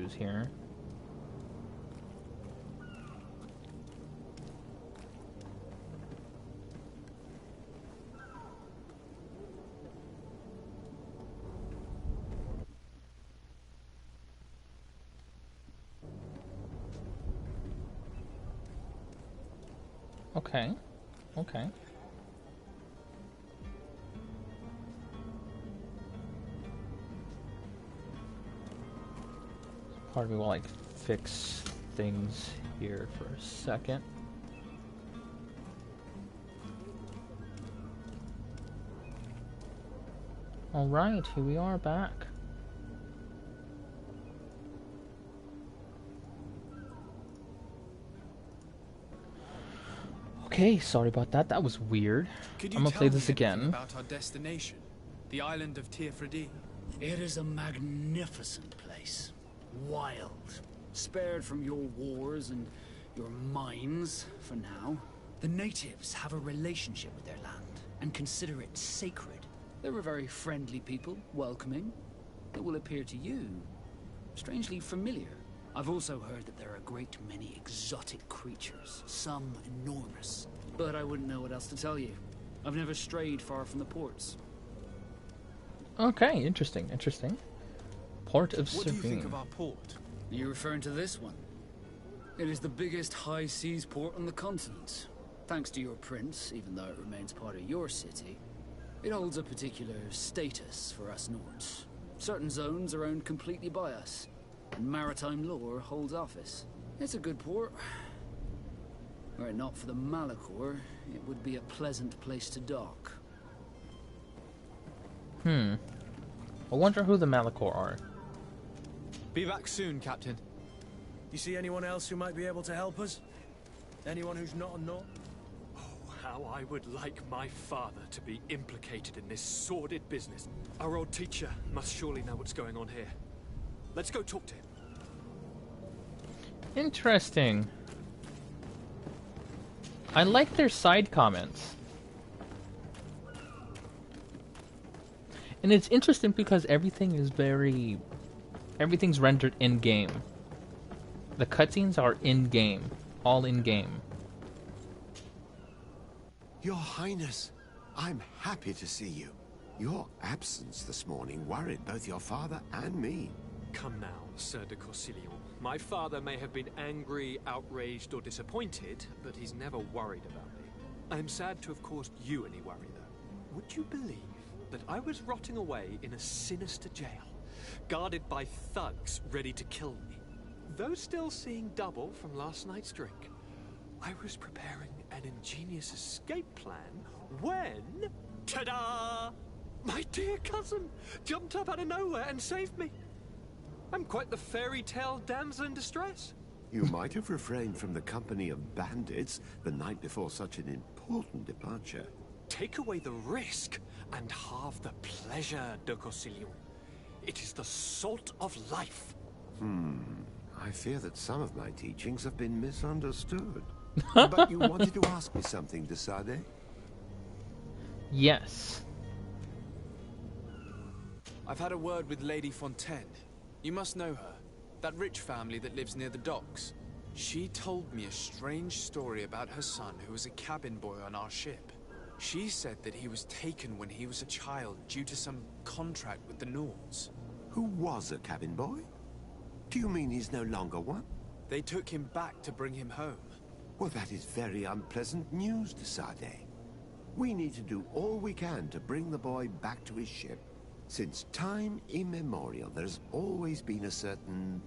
issues here. Okay. Okay. Part of me will like fix things here for a second. Alright, here we are back. Okay, sorry about that. That was weird. I'm gonna play this again. About our destination, the island of Tirfredi. It is a magnificent place. Wild. Spared from your wars and your mines for now. The natives have a relationship with their land and consider it sacred. They're a very friendly people, welcoming. It will appear to you strangely familiar. I've also heard that there are a great many exotic creatures, some enormous. But I wouldn't know what else to tell you. I've never strayed far from the ports. Okay, interesting, interesting. Port of What do you think Serene. of our port? Are you referring to this one? It is the biggest high seas port on the continent. Thanks to your prince, even though it remains part of your city, it holds a particular status for us Nords. Certain zones are owned completely by us, and maritime law holds office. It's a good port. Were it not for the Malachor, it would be a pleasant place to dock. I wonder who the Malachor are. Be back soon, Captain. You see anyone else who might be able to help us? Anyone who's not a Nord? Oh, how I would like my father to be implicated in this sordid business. Our old teacher must surely know what's going on here. Let's go talk to him. Interesting. I like their side comments. And it's interesting because everything's rendered in-game. The cutscenes are in-game. All in-game. Your Highness, I'm happy to see you. Your absence this morning worried both your father and me. Come now, Sir de Corsilion. My father may have been angry, outraged, or disappointed, but he's never worried about me. I'm sad to have caused you any worry, though. Would you believe that I was rotting away in a sinister jail, guarded by thugs ready to kill me? Though still seeing double from last night's drink, I was preparing an ingenious escape plan when... ta-da! My dear cousin jumped up out of nowhere and saved me. I'm quite the fairy tale damsel in distress. You might have refrained from the company of bandits the night before such an important departure. Take away the risk and halve the pleasure, de Corsilion. It is the salt of life. I fear that some of my teachings have been misunderstood. But you wanted to ask me something, de Sade? Yes. I've had a word with Lady Fontaine. You must know her. That rich family that lives near the docks. She told me a strange story about her son who was a cabin boy on our ship. She said that he was taken when he was a child due to some contract with the Nords. Who was a cabin boy? Do you mean he's no longer one? They took him back to bring him home. Well, that is very unpleasant news, de Sade. We need to do all we can to bring the boy back to his ship. Since time immemorial, there's always been a certain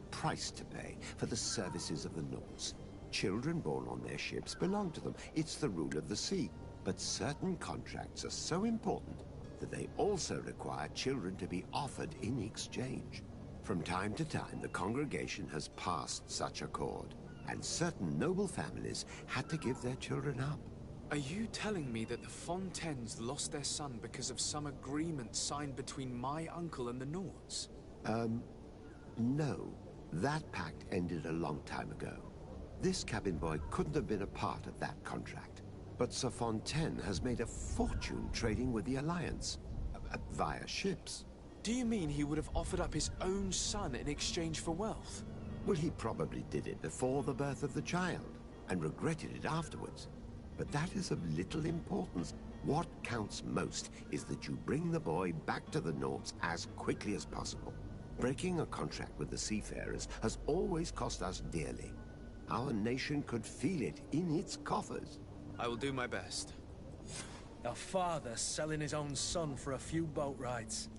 price to pay for the services of the Nords. Children born on their ships belong to them. It's the rule of the sea. But certain contracts are so important that they also require children to be offered in exchange. From time to time, the congregation has passed such accord, and certain noble families had to give their children up. Are you telling me that the Fontaines lost their son because of some agreement signed between my uncle and the Nords? No. That pact ended a long time ago. This cabin boy couldn't have been a part of that contract. But Sir Fontaine has made a fortune trading with the Alliance, via ships. Do you mean he would have offered up his own son in exchange for wealth? Well, he probably did it before the birth of the child, and regretted it afterwards. But that is of little importance. What counts most is that you bring the boy back to the Nords as quickly as possible. Breaking a contract with the seafarers has always cost us dearly. Our nation could feel it in its coffers. I will do my best. A father selling his own son for a few boat rides.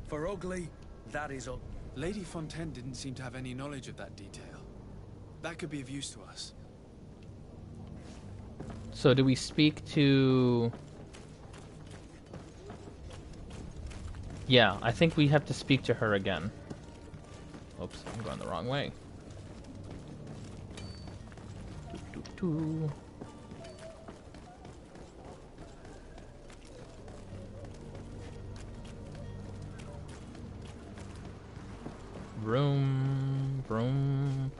For ugly, that is ugly. Lady Fontaine didn't seem to have any knowledge of that detail. That could be of use to us. So do we speak to... Yeah, I think we have to speak to her again. Oops, I'm going the wrong way. Doo-doo-doo. Vroom, vroom.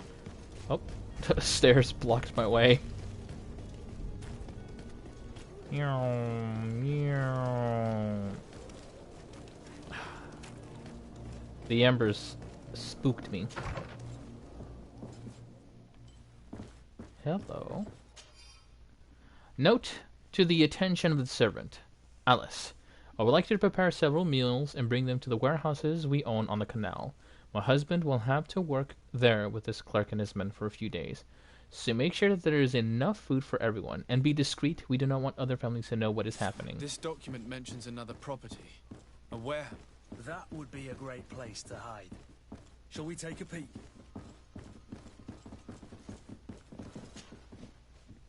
Oh, the stairs blocked my way. Meow, meow. The embers spooked me. Hello. Note to the attention of the servant. Alice, I would like you to prepare several meals and bring them to the warehouses we own on the canal. My husband will have to work there with his clerk and his men for a few days. So make sure that there is enough food for everyone. And be discreet. We do not want other families to know what is happening. This document mentions another property. A warehouse. That would be a great place to hide. Shall we take a peek?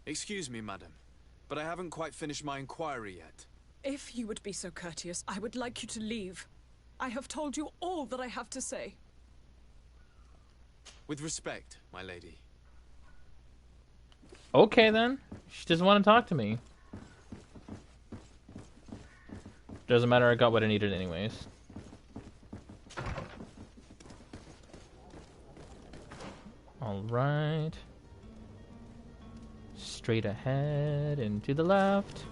Excuse me, madam, but I haven't quite finished my inquiry yet. If you would be so courteous, I would like you to leave. I have told you all that I have to say. With respect, my lady. Okay, then. She doesn't want to talk to me. Doesn't matter, I got what I needed anyways. Alright. Straight ahead and to the left.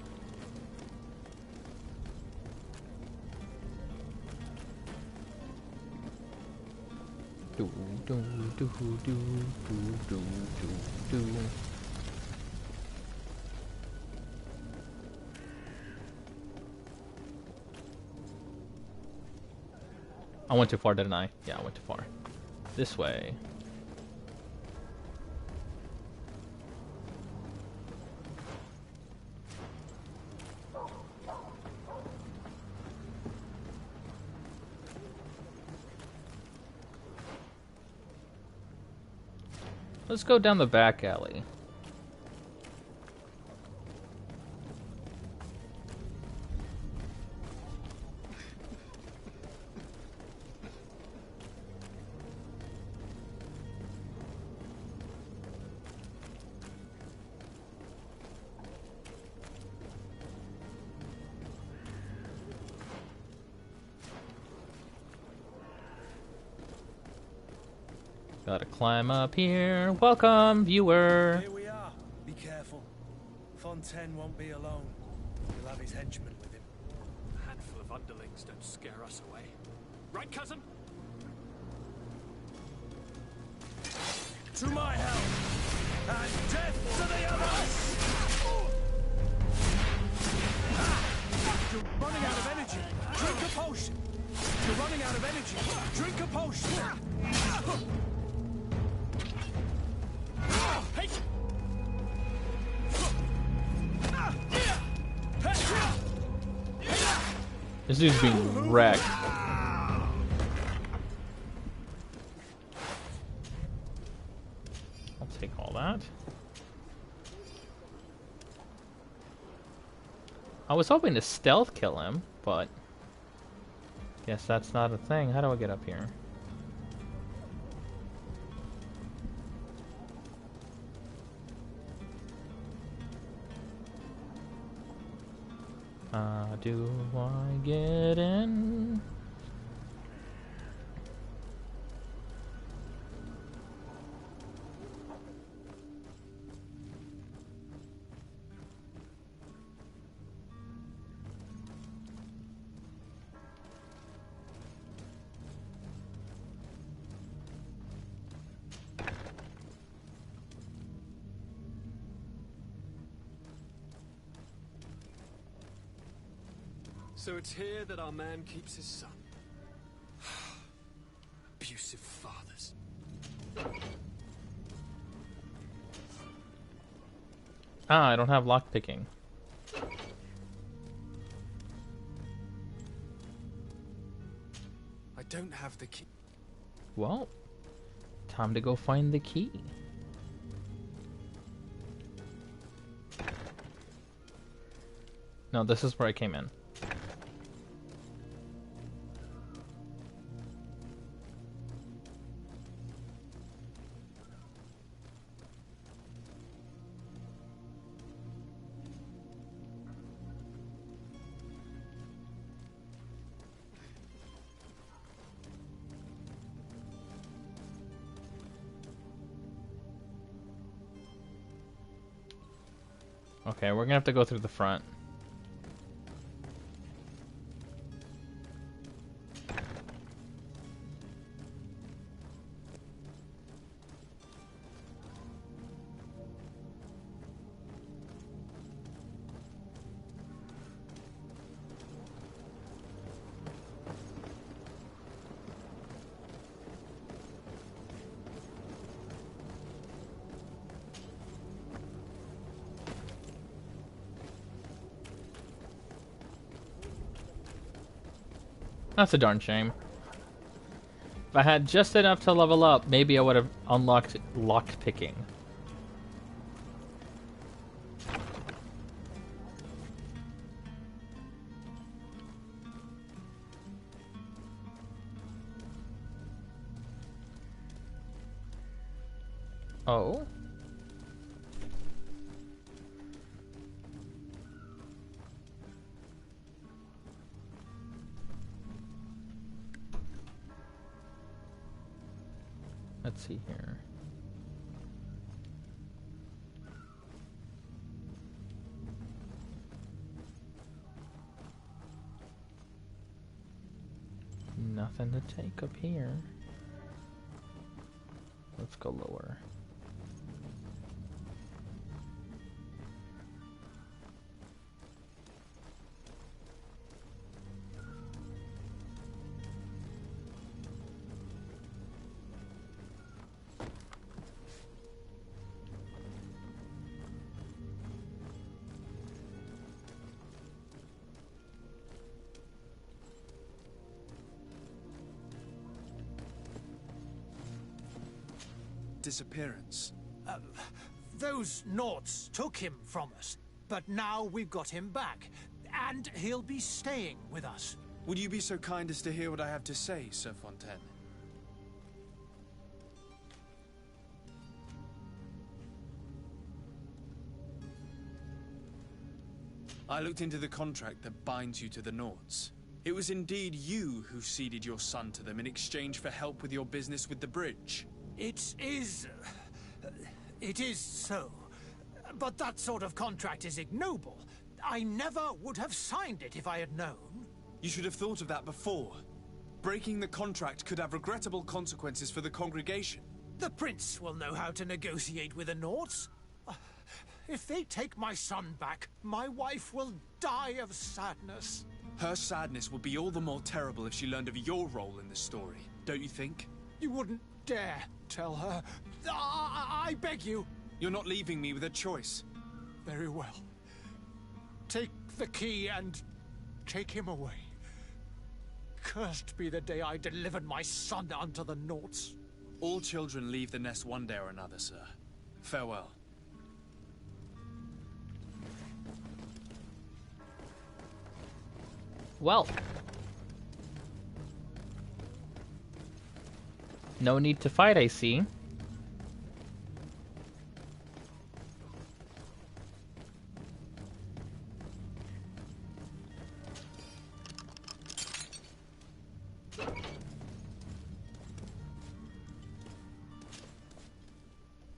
Do do do do do do do do. I went too far, didn't I? Yeah, I went too far. This way. Let's go down the back alley. Gotta climb up here. Welcome, viewer. Here we are. Be careful. Fontaine won't be alone. He'll have his henchmen with him. A handful of underlings don't scare us away. Right, cousin? To my help! And death to the others! You're running out of energy. Drink a potion. You're running out of energy. Drink a potion. This dude's being wrecked. I'll take all that. I was hoping to stealth kill him, but guess that's not a thing. How do I get up here? Do I get in? So it's here that our man keeps his son. Abusive fathers. Ah, I don't have lockpicking. I don't have the key. Well, time to go find the key. No, this is where I came in. Okay, we're gonna have to go through the front. That's a darn shame. If I had just enough to level up, maybe I would have unlocked lockpicking. Oh? Let's see here. Nothing to take up here. Let's go lower. Disappearance. Those Nauts took him from us, but now we've got him back, and he'll be staying with us. Would you be so kind as to hear what I have to say, Sir Fontaine? I looked into the contract that binds you to the Nauts. It was indeed you who ceded your son to them in exchange for help with your business with the bridge. It is so. But that sort of contract is ignoble. I never would have signed it if I had known. You should have thought of that before. Breaking the contract could have regrettable consequences for the congregation. The prince will know how to negotiate with the Nauts. If they take my son back, my wife will die of sadness. Her sadness would be all the more terrible if she learned of your role in the story, don't you think? You wouldn't dare tell her. I beg you. You're not leaving me with a choice. Very well. Take the key and take him away. Cursed be the day I delivered my son unto the Nauts. All children leave the nest one day or another, sir. Farewell. Well. No need to fight, I see.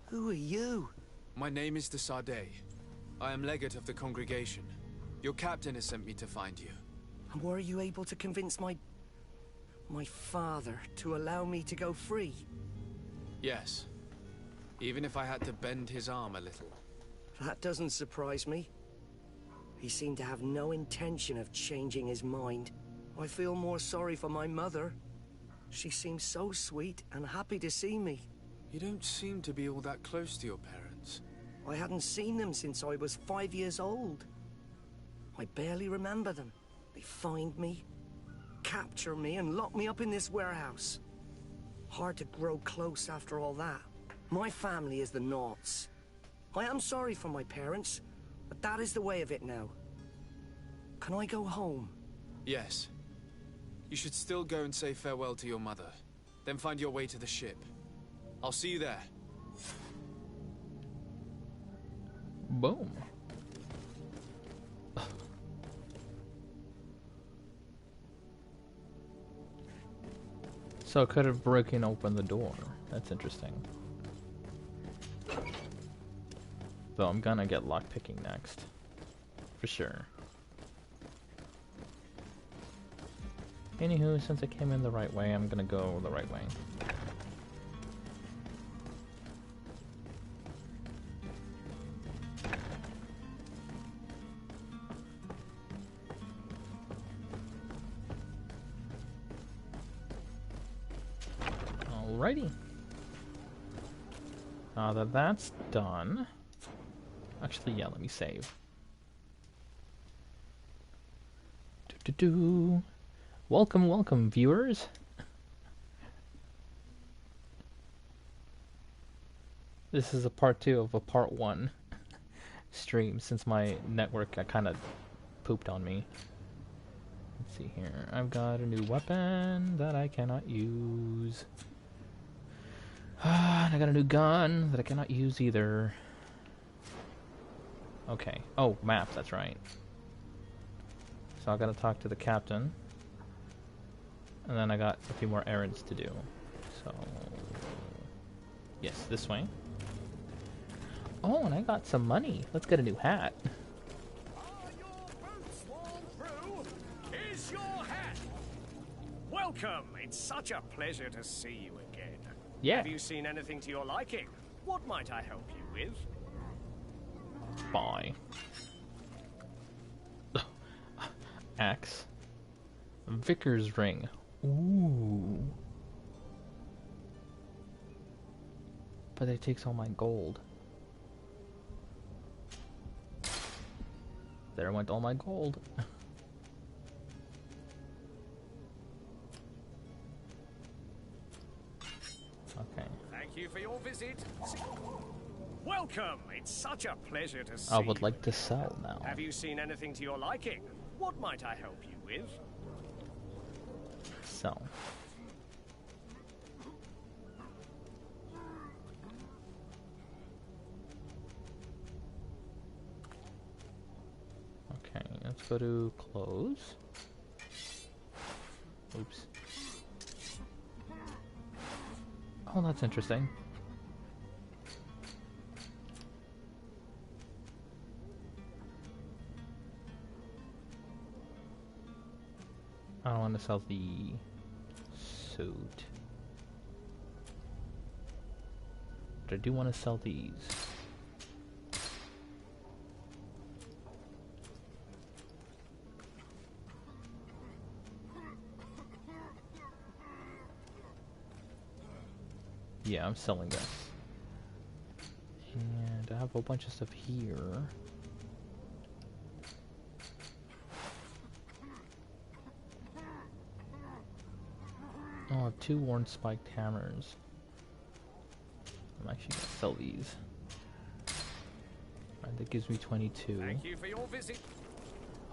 Who are you? My name is de Sardet. I am legate of the congregation. Your captain has sent me to find you. And were you able to convince my father to allow me to go free? Yes. Even if I had to bend his arm a little. That doesn't surprise me. He seemed to have no intention of changing his mind. I feel more sorry for my mother. She seemed so sweet and happy to see me. You don't seem to be all that close to your parents. I hadn't seen them since I was 5 years old. I barely remember them. They find me, capture me, and lock me up in this warehouse. Hard to grow close after all that. My family is the Naughts. I am sorry for my parents, but that is the way of it now. Can I go home? Yes. You should still go and say farewell to your mother. Then find your way to the ship. I'll see you there. Boom. So I could have broken open the door. That's interesting. Though I'm gonna get lockpicking next. For sure. Anywho, since I came in the right way, I'm gonna go the right way. Alrighty. Now that that's done... Actually, yeah, let me save. Welcome, welcome, viewers. This is a part 2 of a part 1 stream, since my network kind of pooped on me. Let's see here. I've got a new weapon that I cannot use. And I got a new gun that I cannot use either. Okay. Oh, map, that's right. So I gotta talk to the captain. And then I got a few more errands to do. So... Yes, this way. Oh, and I got some money. Let's get a new hat. Are your boots worn through? Is your hat? Welcome. It's such a pleasure to see you again. Yeah. Have you seen anything to your liking? What might I help you with? Bye. Axe. Vicar's ring. Ooh. But it takes all my gold. There went all my gold. Okay. Thank you for your visit. Welcome. It's such a pleasure to see I would you like to again. sell now. Have you seen anything to your liking? What might I help you with? Sell. Okay, let's go to close. Oops. Oh, that's interesting. I don't want to sell the suit. But I do want to sell these. Yeah, I'm selling this. And I have a bunch of stuff here. Oh, I have 2 worn spiked hammers. I'm actually gonna sell these. Alright, that gives me 22. Thank you for your visit.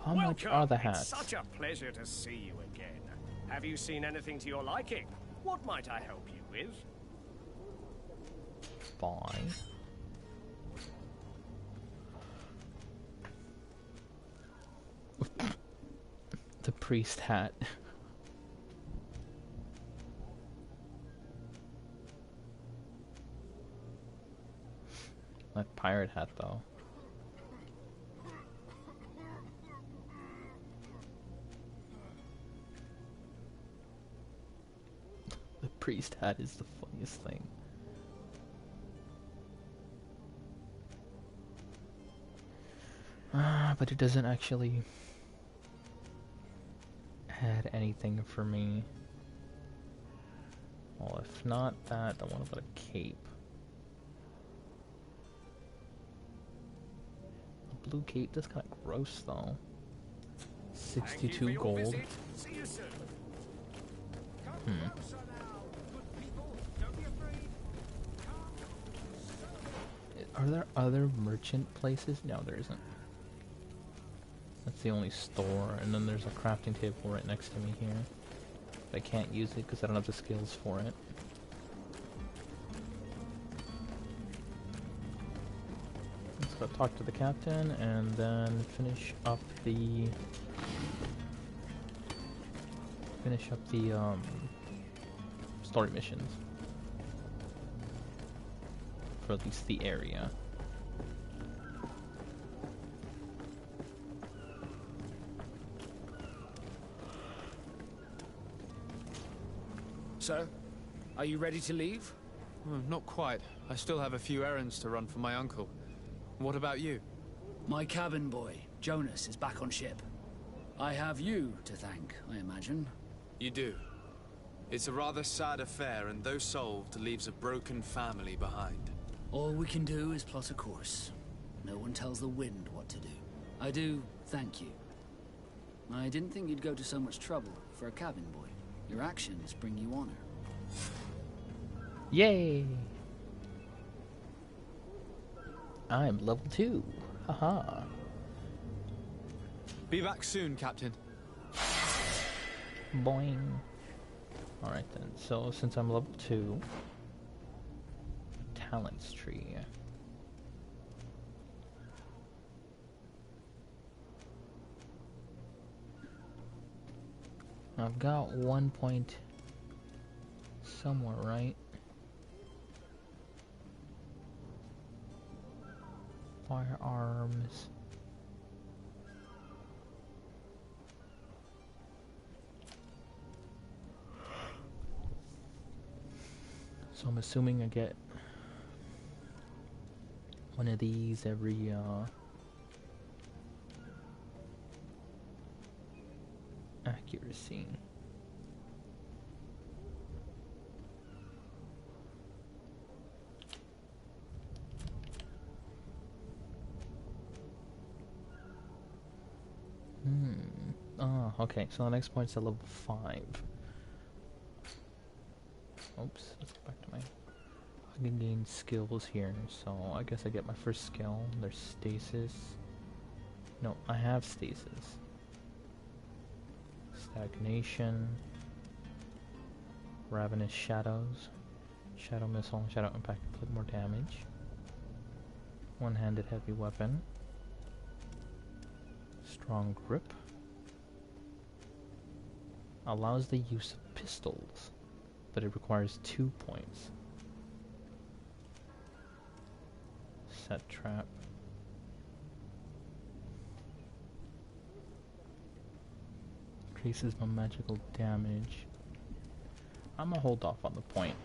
How much are the hats? It's such a pleasure to see you again. Have you seen anything to your liking? What might I help you with? Buy. The priest hat. That pirate hat, though. The priest hat is the funniest thing. But it doesn't actually add anything for me. Well, if not that, I want to put a cape. A blue cape, that's kind of gross though. 62 gold. See you soon. Are there other merchant places? No, there isn't. That's the only store, and then there's a crafting table right next to me here. But I can't use it because I don't have the skills for it. Let's go talk to the captain and then finish up the story missions. For at least the area. Sir, are you ready to leave? Not quite. I still have a few errands to run for my uncle. What about you? My cabin boy, Jonas, is back on ship. I have you to thank, I imagine. You do. It's a rather sad affair, and though solved, leaves a broken family behind. All we can do is plot a course. No one tells the wind what to do. I do thank you. I didn't think you'd go to so much trouble for a cabin boy. Your actions bring you honor. Yay! I'm level 2. Haha. Be back soon, Captain. Boing. Alright then, so since I'm level 2, talents tree. I've got 1 point somewhere, right? Firearms. So I'm assuming I get one of these every accuracy. Oh, okay, so the next point's at level 5. Oops, let's go back to my... I can gain skills here, so I guess I get my first skill. There's stasis. No, I have stasis. Stagnation. Ravenous Shadows. Shadow Missile, Shadow Impact, inflict more damage. One-handed heavy weapon. Strong Grip. Allows the use of pistols, but it requires 2 points. Set Trap. Increases my magical damage. I'm gonna hold off on the point.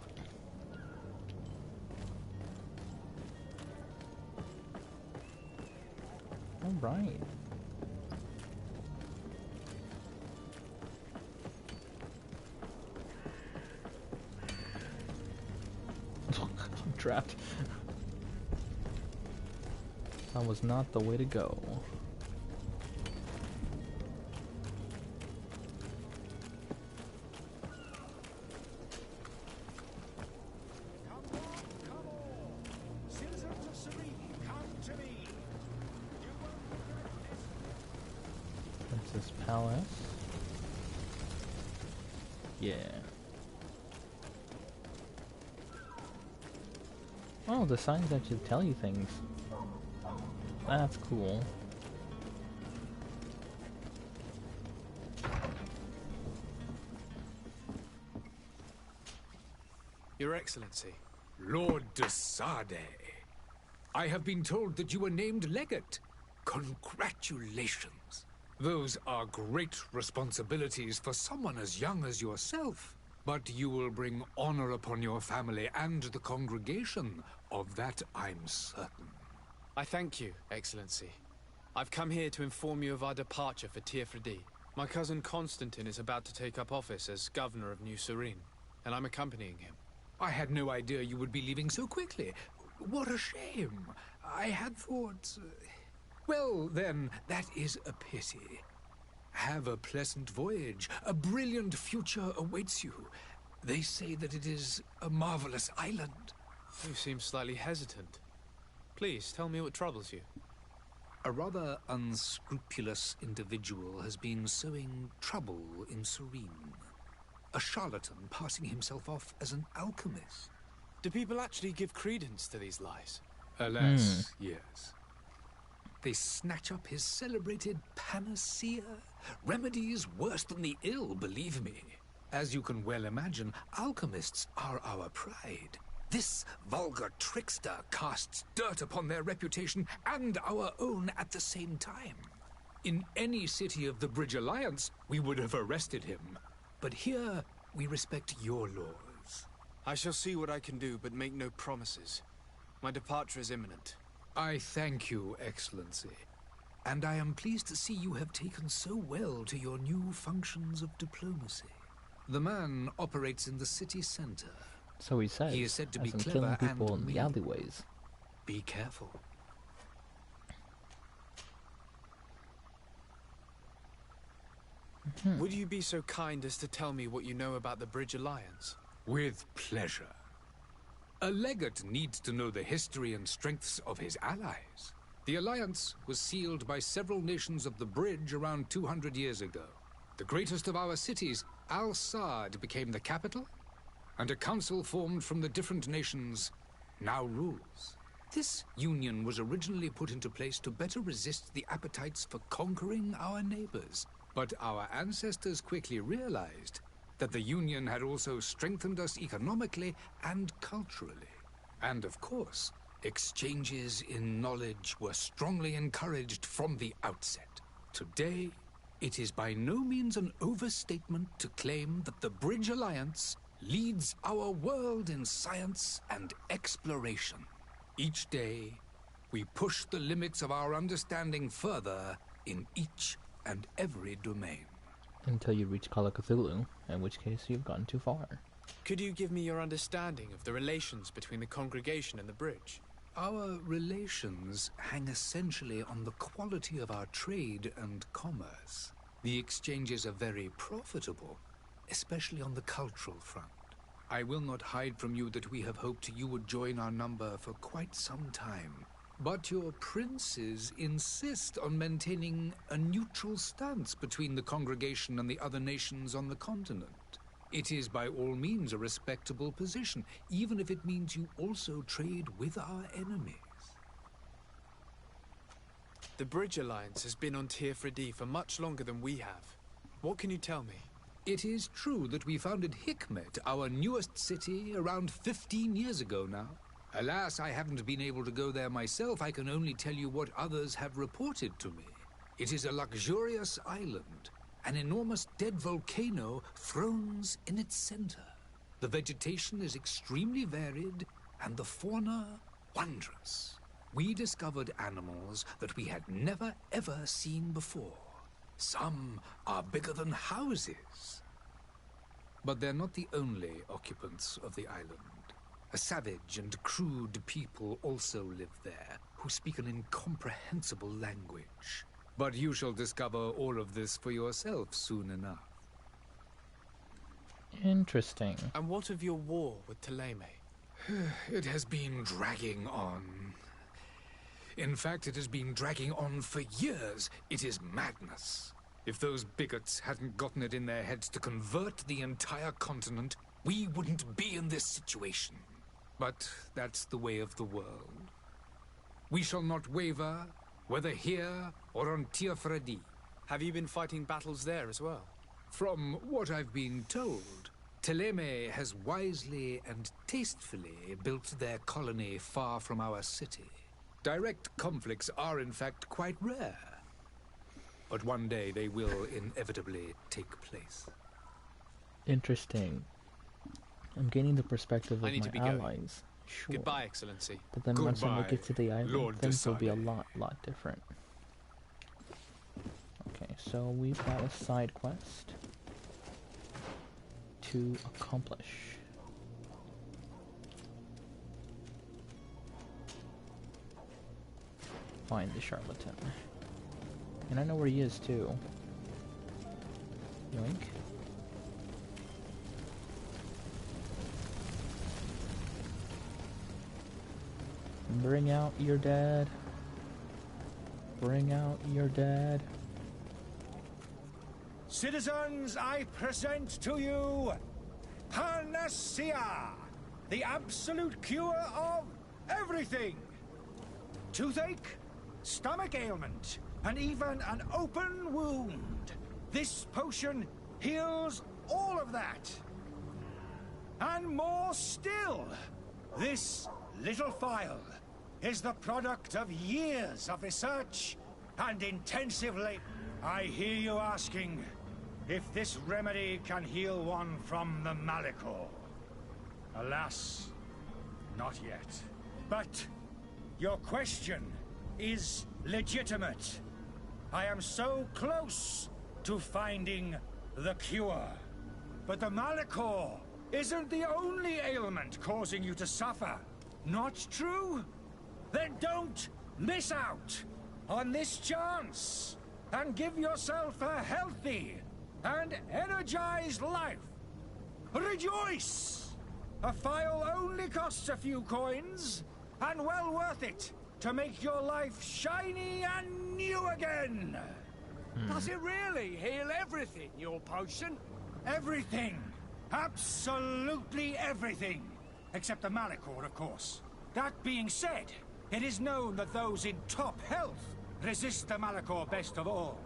Alright. I'm trapped. That was not the way to go. Princess Palace. Yeah. Oh, the signs actually tell you things. That's cool. Your Excellency. Lord de Sade, I have been told that you were named legate. Congratulations. Those are great responsibilities for someone as young as yourself. But you will bring honor upon your family and the congregation. Of that I'm certain. I thank you, Excellency. I've come here to inform you of our departure for Tirfredi. My cousin Constantine is about to take up office as governor of New Serene, and I'm accompanying him. I had no idea you would be leaving so quickly. What a shame. I had thought... Well, then, that is a pity. Have a pleasant voyage. A brilliant future awaits you. They say that it is a marvelous island. You seem slightly hesitant. Please, tell me what troubles you. A rather unscrupulous individual has been sowing trouble in Serene. A charlatan passing himself off as an alchemist. Do people actually give credence to these lies? Alas, yes. They snatch up his celebrated panacea. Remedies worse than the ill, believe me. As you can well imagine, alchemists are our pride. This vulgar trickster casts dirt upon their reputation and our own at the same time. In any city of the Bridge Alliance, we would have arrested him. But here, we respect your laws. I shall see what I can do, but make no promises. My departure is imminent. I thank you, Excellency. And I am pleased to see you have taken so well to your new functions of diplomacy. The man operates in the city center. So he says, he is said to be as in clever killing people and in the alleyways. Be careful. Would you be so kind as to tell me what you know about the Bridge Alliance? With pleasure. A legate needs to know the history and strengths of his allies. The alliance was sealed by several nations of the Bridge around 200 years ago. The greatest of our cities, Al-Sad, became the capital, and a council formed from the different nations now rules. This union was originally put into place to better resist the appetites for conquering our neighbors. But our ancestors quickly realized that the Union had also strengthened us economically and culturally. And of course, exchanges in knowledge were strongly encouraged from the outset. Today, it is by no means an overstatement to claim that the Bridge Alliance leads our world in science and exploration. Each day, we push the limits of our understanding further in each and every domain. Until you reach Call of Cthulhu, in which case you've gone too far. Could you give me your understanding of the relations between the congregation and the bridge? Our relations hang essentially on the quality of our trade and commerce. The exchanges are very profitable, especially on the cultural front. I will not hide from you that we have hoped you would join our number for quite some time. But your princes insist on maintaining a neutral stance between the congregation and the other nations on the continent. It is by all means a respectable position, even if it means you also trade with our enemies. The Bridge Alliance has been on Tirfredi for much longer than we have. What can you tell me? It is true that we founded Hikmet, our newest city, around 15 years ago now. Alas, I haven't been able to go there myself. I can only tell you what others have reported to me. It is a luxurious island. An enormous dead volcano thrones in its center. The vegetation is extremely varied, and the fauna wondrous. We discovered animals that we had never ever seen before. Some are bigger than houses. But they're not the only occupants of the island. A savage and crude people also live there, who speak an incomprehensible language. But you shall discover all of this for yourself soon enough. Interesting. And what of your war with Thélème? It has been dragging on. In fact, it has been dragging on for years. It is madness. If those bigots hadn't gotten it in their heads to convert the entire continent, we wouldn't be in this situation. But that's the way of the world. We shall not waver, whether here or on Tirfredi. Have you been fighting battles there as well? From what I've been told, Thélème has wisely and tastefully built their colony far from our city. Direct conflicts are in fact quite rare. But one day they will inevitably take place. Interesting. I'm gaining the perspective of I need my to be allies. going. Sure. Goodbye, Excellency. But then once I make it to the island, Lord things will be a Desade. lot different. Okay, so we've got a side quest to accomplish. Find the charlatan. And I know where he is too. Yoink. Bring out your dad. Bring out your dad. Citizens, I present to you Panacea, the absolute cure of everything. Toothache, stomach ailment, and even an open wound. This potion heals all of that. And more still, this little phial is the product of years of research and intensive labor. I hear you asking if this remedy can heal one from the Malachor. Alas, not yet. But your question is legitimate. I am so close to finding the cure. But the Malachor isn't the only ailment causing you to suffer. Not true? Then don't miss out on this chance and give yourself a healthy and energized life. Rejoice! A phial only costs a few coins, and well worth it to make your life shiny and new again. Does it really heal everything, your potion? Everything. Absolutely everything. Except the Malachor, of course. That being said, it is known that those in top health resist the Malachor best of all.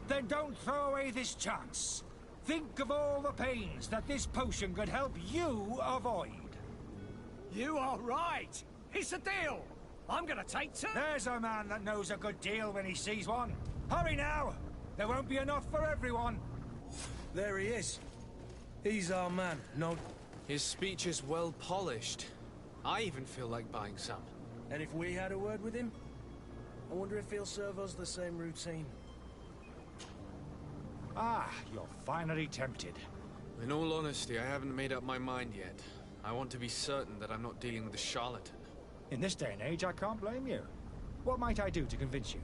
Then don't throw away this chance. Think of all the pains that this potion could help you avoid. You are right. It's a deal. I'm gonna take two. There's a man that knows a good deal when he sees one. Hurry now. There won't be enough for everyone. There he is. He's our man. No. His speech is well polished. I even feel like buying some. And if we had a word with him, I wonder if he'll serve us the same routine. Ah, you're finally tempted. In all honesty, I haven't made up my mind yet. I want to be certain that I'm not dealing with a charlatan. In this day and age, I can't blame you. What might I do to convince you?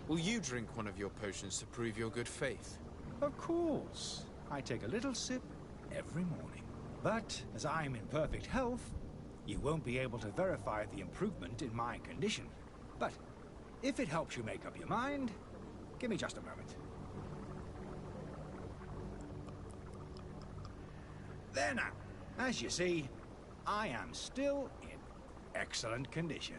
Will you drink one of your potions to prove your good faith? Of course. I take a little sip every morning. But as I'm in perfect health, you won't be able to verify the improvement in my condition. But if it helps you make up your mind, give me just a moment. There now. As you see, I am still in excellent condition.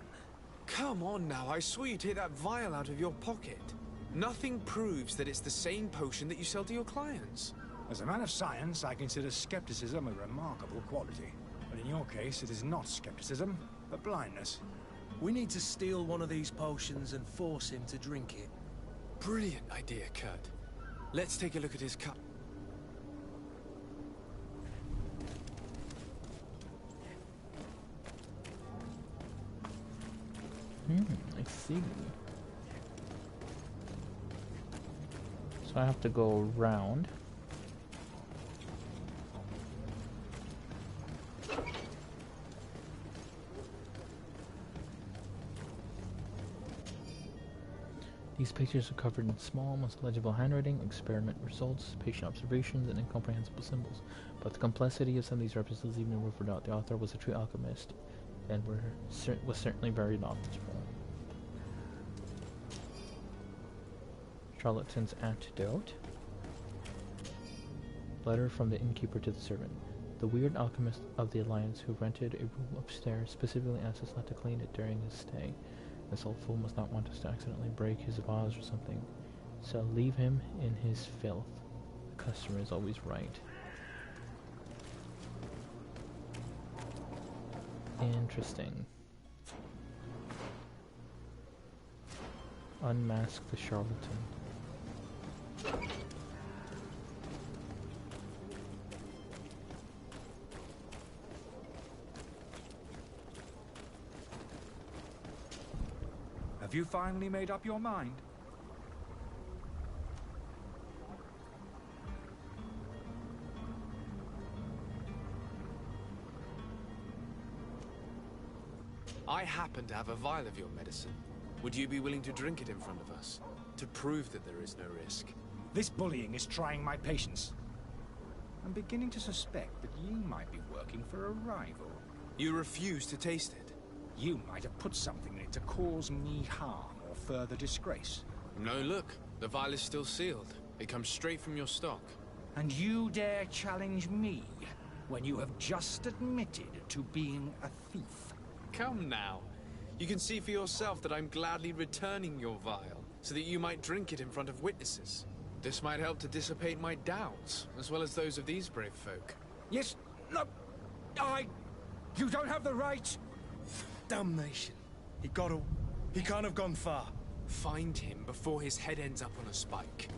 Come on now, I swear you take that vial out of your pocket. Nothing proves that it's the same potion that you sell to your clients. As a man of science, I consider skepticism a remarkable quality. But in your case, it is not skepticism, but blindness. We need to steal one of these potions and force him to drink it. Brilliant idea, Kurt. Let's take a look at his cup. I see. So I have to go around. These pictures are covered in small, most legible handwriting, experiment results, patient observations, and incomprehensible symbols. But the complexity of some of these references leave no room for doubt. The author was a true alchemist, and was certainly very knowledgeable. Charlatan's antidote. Letter from the innkeeper to the servant. The weird alchemist of the Alliance who rented a room upstairs specifically asked us not to clean it during his stay. This old fool must not want us to accidentally break his vase or something, so leave him in his filth. The customer is always right. Interesting. Unmask the charlatan. Have you finally made up your mind? I happen to have a vial of your medicine. Would you be willing to drink it in front of us? To prove that there is no risk? This bullying is trying my patience. I'm beginning to suspect that you might be working for a rival. You refuse to taste it? You might have put something in it to cause me harm or further disgrace. No, look. The vial is still sealed. It comes straight from your stock. And you dare challenge me when you have just admitted to being a thief? Come now. You can see for yourself that I'm gladly returning your vial, so that you might drink it in front of witnesses. This might help to dissipate my doubts, as well as those of these brave folk. Yes, no, you don't have the right. Damnation. He can't have gone far. Find him before his head ends up on a spike.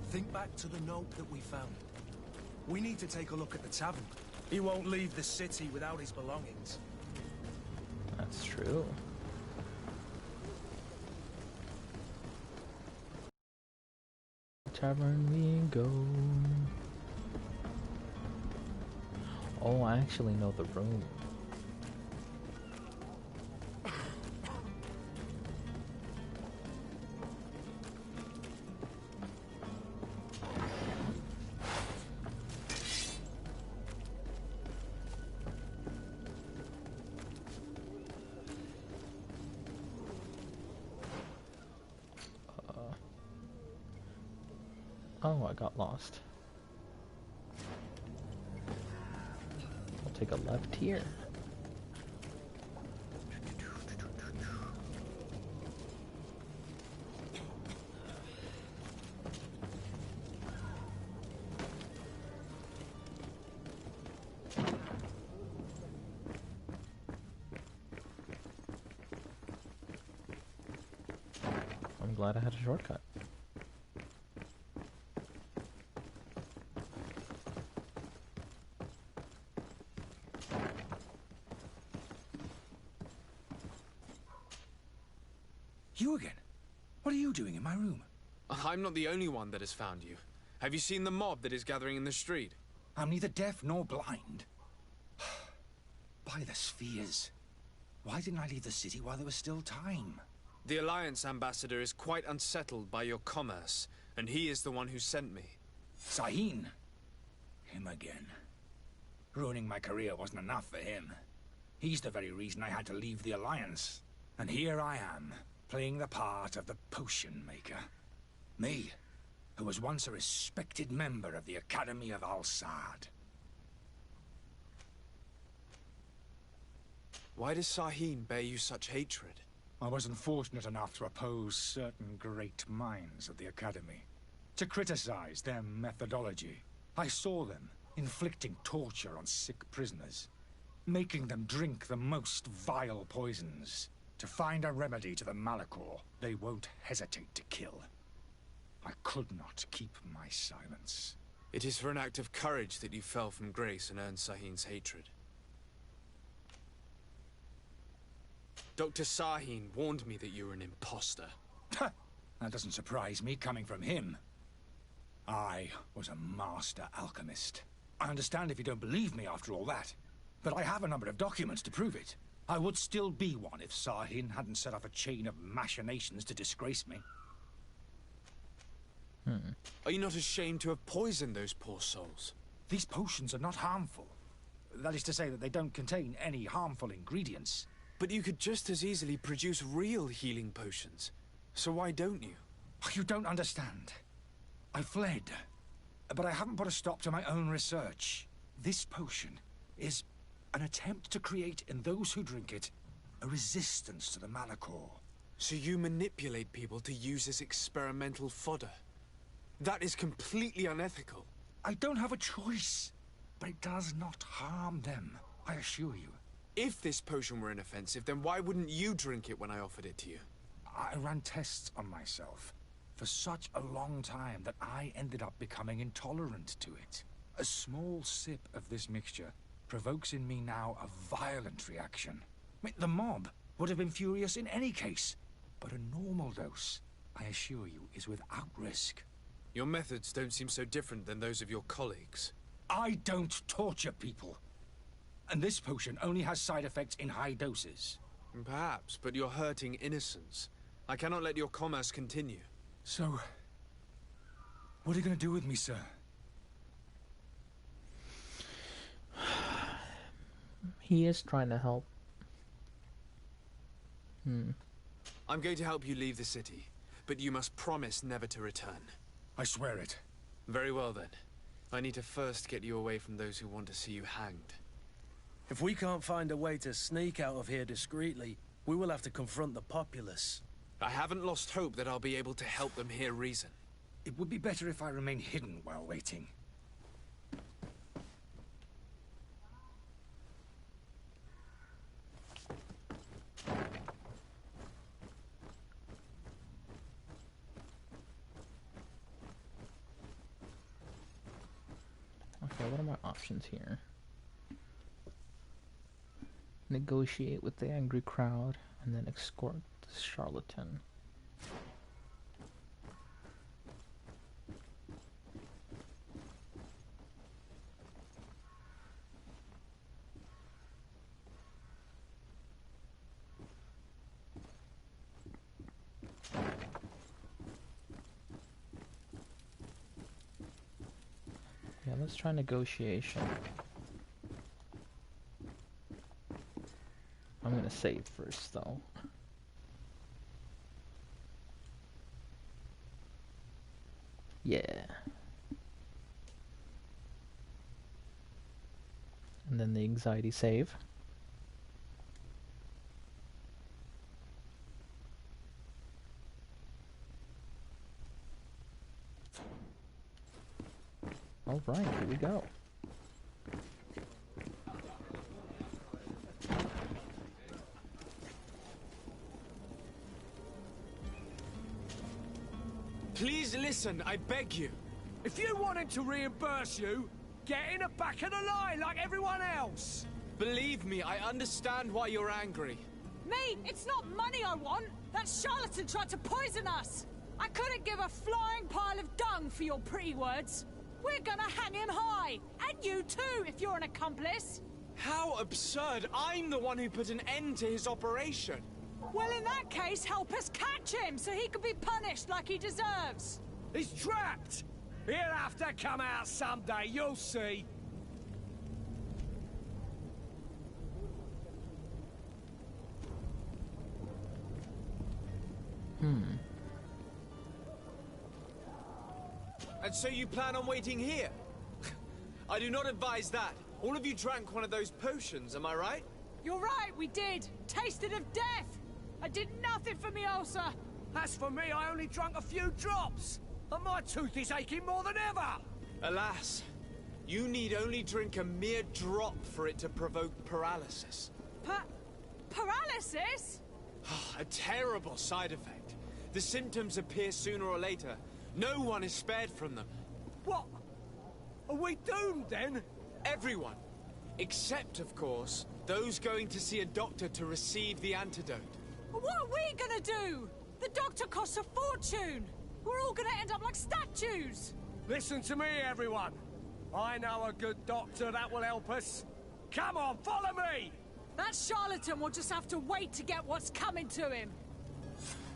Think back to the note that we found. We need to take a look at the tavern. He won't leave the city without his belongings. That's true. Tavern we go. Oh, I actually know the room. Oh, I got lost. I'll take a left here. I'm glad I had a shortcut. You again? What are you doing in my room? I'm not the only one that has found you. Have you seen the mob that is gathering in the street? I'm neither deaf nor blind. By the spheres. Why didn't I leave the city while there was still time? The Alliance ambassador is quite unsettled by your commerce, and he is the one who sent me. Sahin? Him again. Ruining my career wasn't enough for him. He's the very reason I had to leave the Alliance. And here I am, playing the part of the potion maker. Me, who was once a respected member of the Academy of Al-Sad. Why does Sahin bear you such hatred? I wasn't fortunate enough to oppose certain great minds of the Academy. To criticize their methodology. I saw them inflicting torture on sick prisoners. Making them drink the most vile poisons. To find a remedy to the Malachor they won't hesitate to kill. I could not keep my silence. It is for an act of courage that you fell from grace and earned Sahin's hatred. Dr. Sahin warned me that you were an imposter. That doesn't surprise me, coming from him. I was a master alchemist. I understand if you don't believe me after all that, but I have a number of documents to prove it. I would still be one if Sahin hadn't set off a chain of machinations to disgrace me. Are you not ashamed to have poisoned those poor souls? These potions are not harmful. That is to say that they don't contain any harmful ingredients. But you could just as easily produce real healing potions. So why don't you? You don't understand. I fled, but I haven't put a stop to my own research. This potion is an attempt to create in those who drink it a resistance to the Malachor. So you manipulate people to use as experimental fodder? That is completely unethical. I don't have a choice, but it does not harm them, I assure you. If this potion were inoffensive, then why wouldn't you drink it when I offered it to you? I ran tests on myself for such a long time that I ended up becoming intolerant to it. A small sip of this mixture provokes in me now a violent reaction. I mean, the mob would have been furious in any case, But a normal dose, I assure you, is without risk. Your methods don't seem so different than those of your colleagues. I don't torture people. And this potion only has side effects in high doses. Perhaps, but you're hurting innocents. I cannot let your commerce continue. So, what are you going to do with me, sir? He is trying to help. I'm going to help you leave the city, but you must promise never to return. I swear it. Very well then. I need to first get you away from those who want to see you hanged. If we can't find a way to sneak out of here discreetly, we will have to confront the populace. I haven't lost hope that I'll be able to help them hear reason. It would be better if I remain hidden while waiting. Okay, what are my options here? Negotiate with the angry crowd, and then escort the charlatan. Yeah, let's try negotiation. I'm gonna save first, though. Yeah. And then the anxiety save. All right, here we go. Please listen, I beg you. If you want him to reimburse you, get in the back of the line like everyone else. Believe me, I understand why you're angry. Me? It's not money I want. That charlatan tried to poison us. I couldn't give a flying pile of dung for your pretty words. We're gonna hang him high. And you too, if you're an accomplice. How absurd! I'm the one who put an end to his operation. Well, in that case, help us catch him so he can be punished like he deserves. He's trapped. He'll have to come out someday, you'll see. And so you plan on waiting here? I do not advise that. All of you drank one of those potions, am I right? You're right, we did. Tasted of death. I did nothing for me ulcer. As for me, I only drank a few drops. And my tooth is aching more than ever. Alas, you need only drink a mere drop for it to provoke paralysis. Paralysis? A terrible side effect. The symptoms appear sooner or later. No one is spared from them. What? Are we doomed then? Everyone. Except, of course, those going to see a doctor to receive the antidote. What are we gonna do? The doctor costs a fortune. We're all gonna end up like statues. Listen to me, everyone. I know a good doctor that will help us. Come on, follow me! That charlatan will just have to wait to get what's coming to him.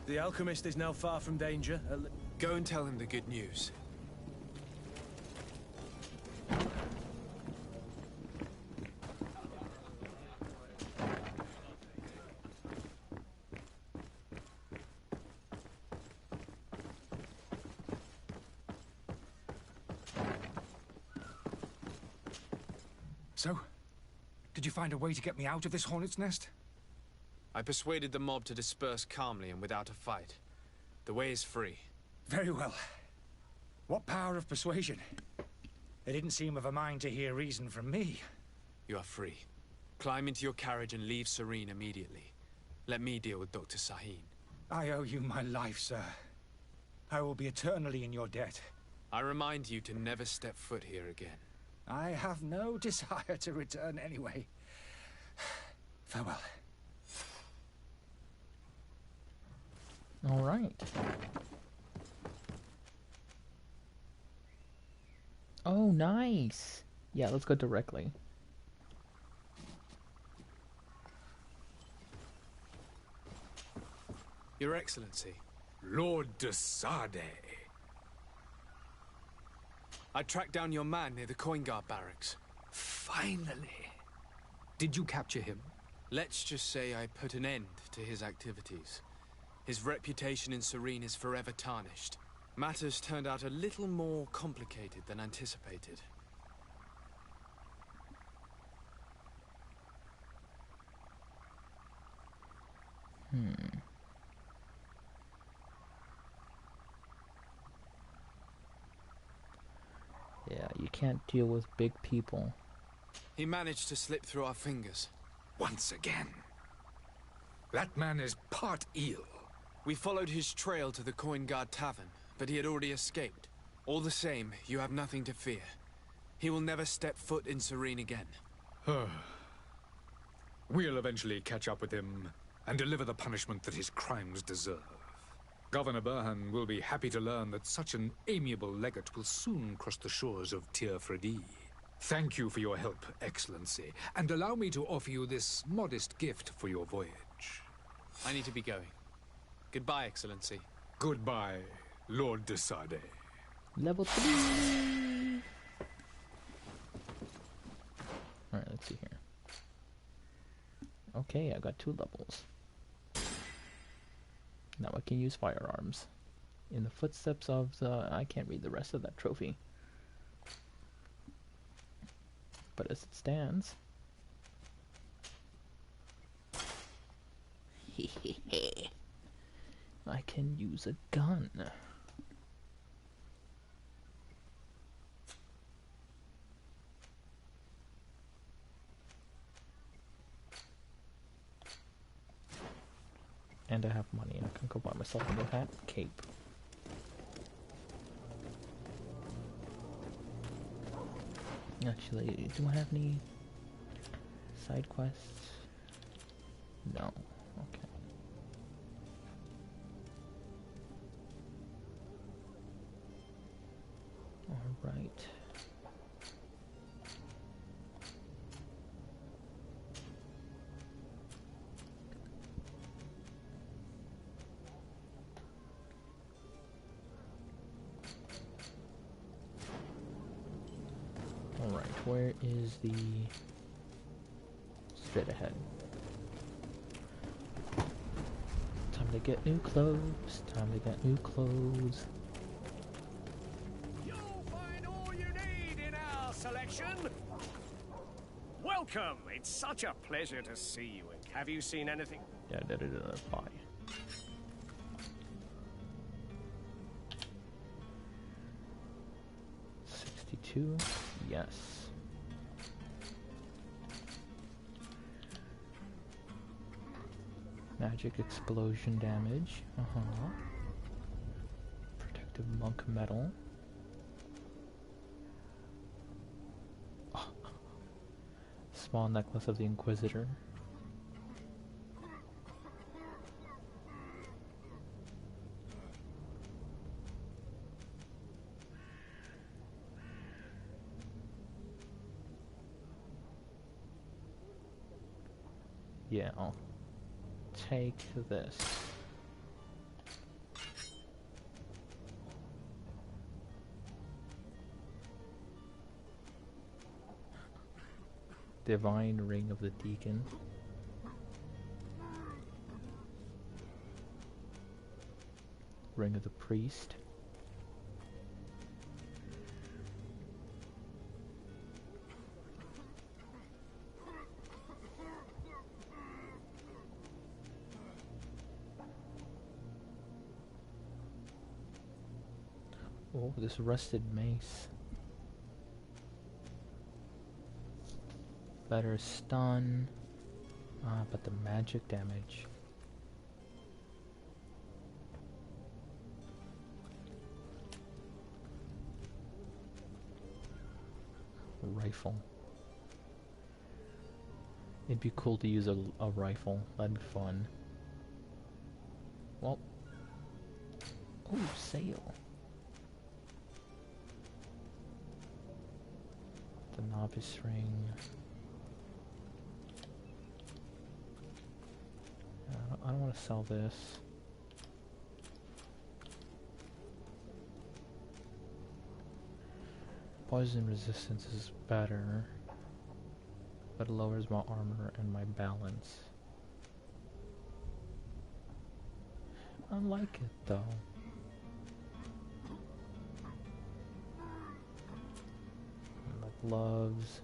The alchemist is now far from danger. Go and tell him the good news. So, did you find a way to get me out of this hornet's nest? I persuaded the mob to disperse calmly and without a fight. The way is free. Very well. What power of persuasion? They didn't seem of a mind to hear reason from me. You are free. Climb into your carriage and leave Serene immediately. Let me deal with Dr. Sahin. I owe you my life, sir. I will be eternally in your debt. I remind you to never step foot here again. I have no desire to return anyway. Farewell. Alright. Oh, nice! Yeah, let's go directly. Your Excellency. Lord de Sade. I tracked down your man near the Coin Guard barracks. Finally. Did you capture him? Let's just say I put an end to his activities. His reputation in Serene is forever tarnished. Matters turned out a little more complicated than anticipated. Yeah, you can't deal with big people. He managed to slip through our fingers. Once again. That man is part eel. We followed his trail to the Coin Guard Tavern, but he had already escaped. All the same, you have nothing to fear. He will never step foot in Serene again. We'll eventually catch up with him and deliver the punishment that his crimes deserve. Governor Burhan will be happy to learn that such an amiable legate will soon cross the shores of Tir Fredi. Thank you for your help, Excellency, and allow me to offer you this modest gift for your voyage. I need to be going. Goodbye, Excellency. Goodbye, Lord de Sade. Level 3! Alright, let's see here. Okay, I got 2 levels. Now I can use firearms. In the footsteps of the... I can't read the rest of that trophy. But as it stands... I can use a gun. And I have money. I can go buy myself a new hat, cape. Actually, do I have any side quests? No. Okay. All right. Alright, where is the... straight ahead. Time to get new clothes, time to get new clothes. You'll find all you need in our selection. Welcome, it's such a pleasure to see you. Have you seen anything? Yeah, buy. $62, yes. Magic explosion damage, Protective monk metal. Oh. Small necklace of the Inquisitor. Yeah, I'll take this. Divine Ring of the Deacon. Ring of the Priest. Oh, this rusted mace. Better stun. But the magic damage. Rifle. It'd be cool to use a rifle. That'd be fun. Well, Ooh, sail. The novice ring. I don't want to sell this. Poison resistance is better, but it lowers my armor and my balance. I like it though. And the gloves.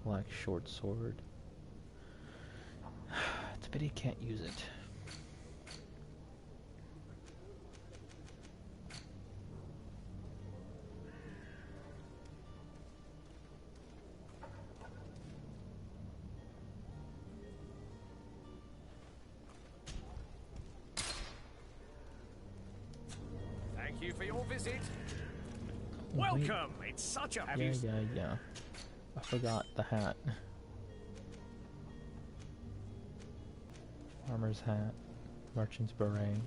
Black short sword. It's a pity you can't use it. Thank you for your visit. Wait. Welcome. It's such a Yeah. I forgot the hat. Farmer's hat. Merchant's beret.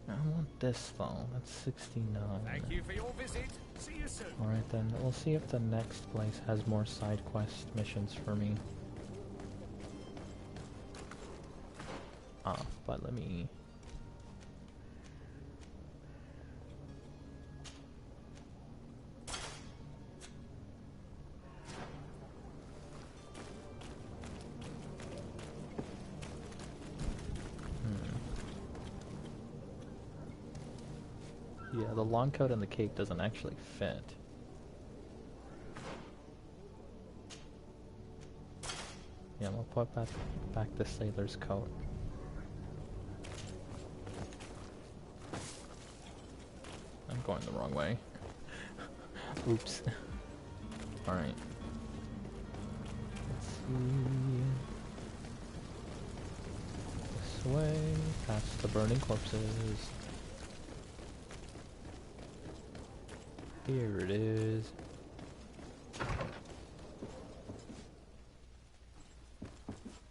I want this though. That's 69. Thank you for your visit. See you soon. Alright then, we'll see if the next place has more side quest missions for me. But let me... Yeah, the long coat and the cape doesn't actually fit. Yeah, we'll put back the sailor's coat. I'm going the wrong way. Oops. Alright. Let's see. This way, past the burning corpses. Here it is. I'm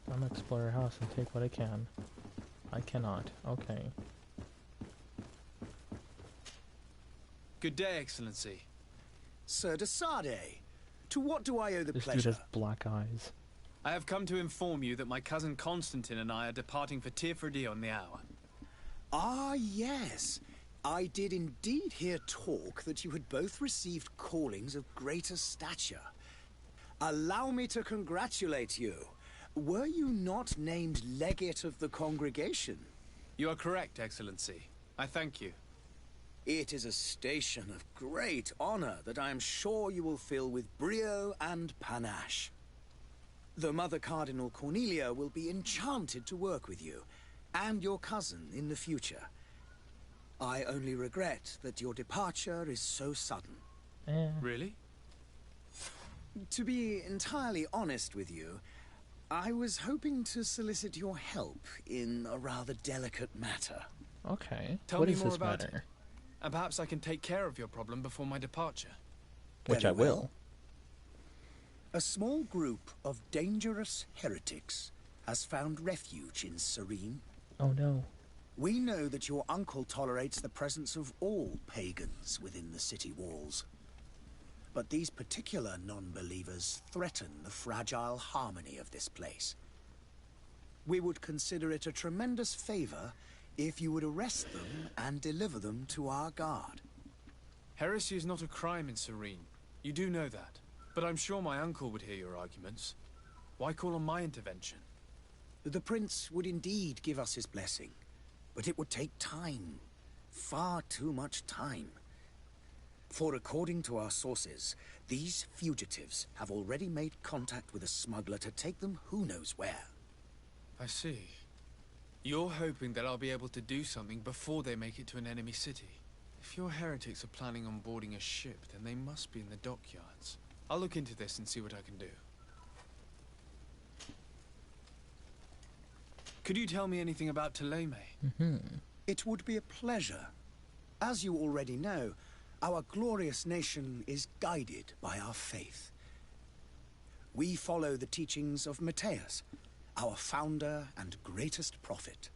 gonna explore your house and take what I can. I cannot. Okay. Good day, Excellency. Sir de Sardet, to what do I owe the This pleasure? dude has black eyes. I have come to inform you that my cousin Constantine and I are departing for Tirfredi on the hour. Ah, yes. I did indeed hear talk that you had both received callings of greater stature. Allow me to congratulate you. Were you not named legate of the congregation? You are correct, Excellency. I thank you. It is a station of great honor that I am sure you will fill with brio and panache. The Mother Cardinal Cornelia will be enchanted to work with you, and your cousin in the future. I only regret that your departure is so sudden. Really? To be entirely honest with you, I was hoping to solicit your help in a rather delicate matter. Okay. Tell What me is more this about matter? it. And perhaps I can take care of your problem before my departure. Which I will. A small group of dangerous heretics has found refuge in Serene. Oh no. We know that your uncle tolerates the presence of all pagans within the city walls. But these particular non-believers threaten the fragile harmony of this place. We would consider it a tremendous favor if you would arrest them and deliver them to our guard. Heresy is not a crime in Serene. You do know that. But I'm sure my uncle would hear your arguments. Why call on my intervention? The prince would indeed give us his blessing, but it would take time. Far too much time. For according to our sources, these fugitives have already made contact with a smuggler to take them who knows where. I see. You're hoping that I'll be able to do something before they make it to an enemy city. If your heretics are planning on boarding a ship, then they must be in the dockyards. I'll look into this and see what I can do. Could you tell me anything about Thélème? It would be a pleasure. As you already know, our glorious nation is guided by our faith. We follow the teachings of Matthias, our founder and greatest prophet,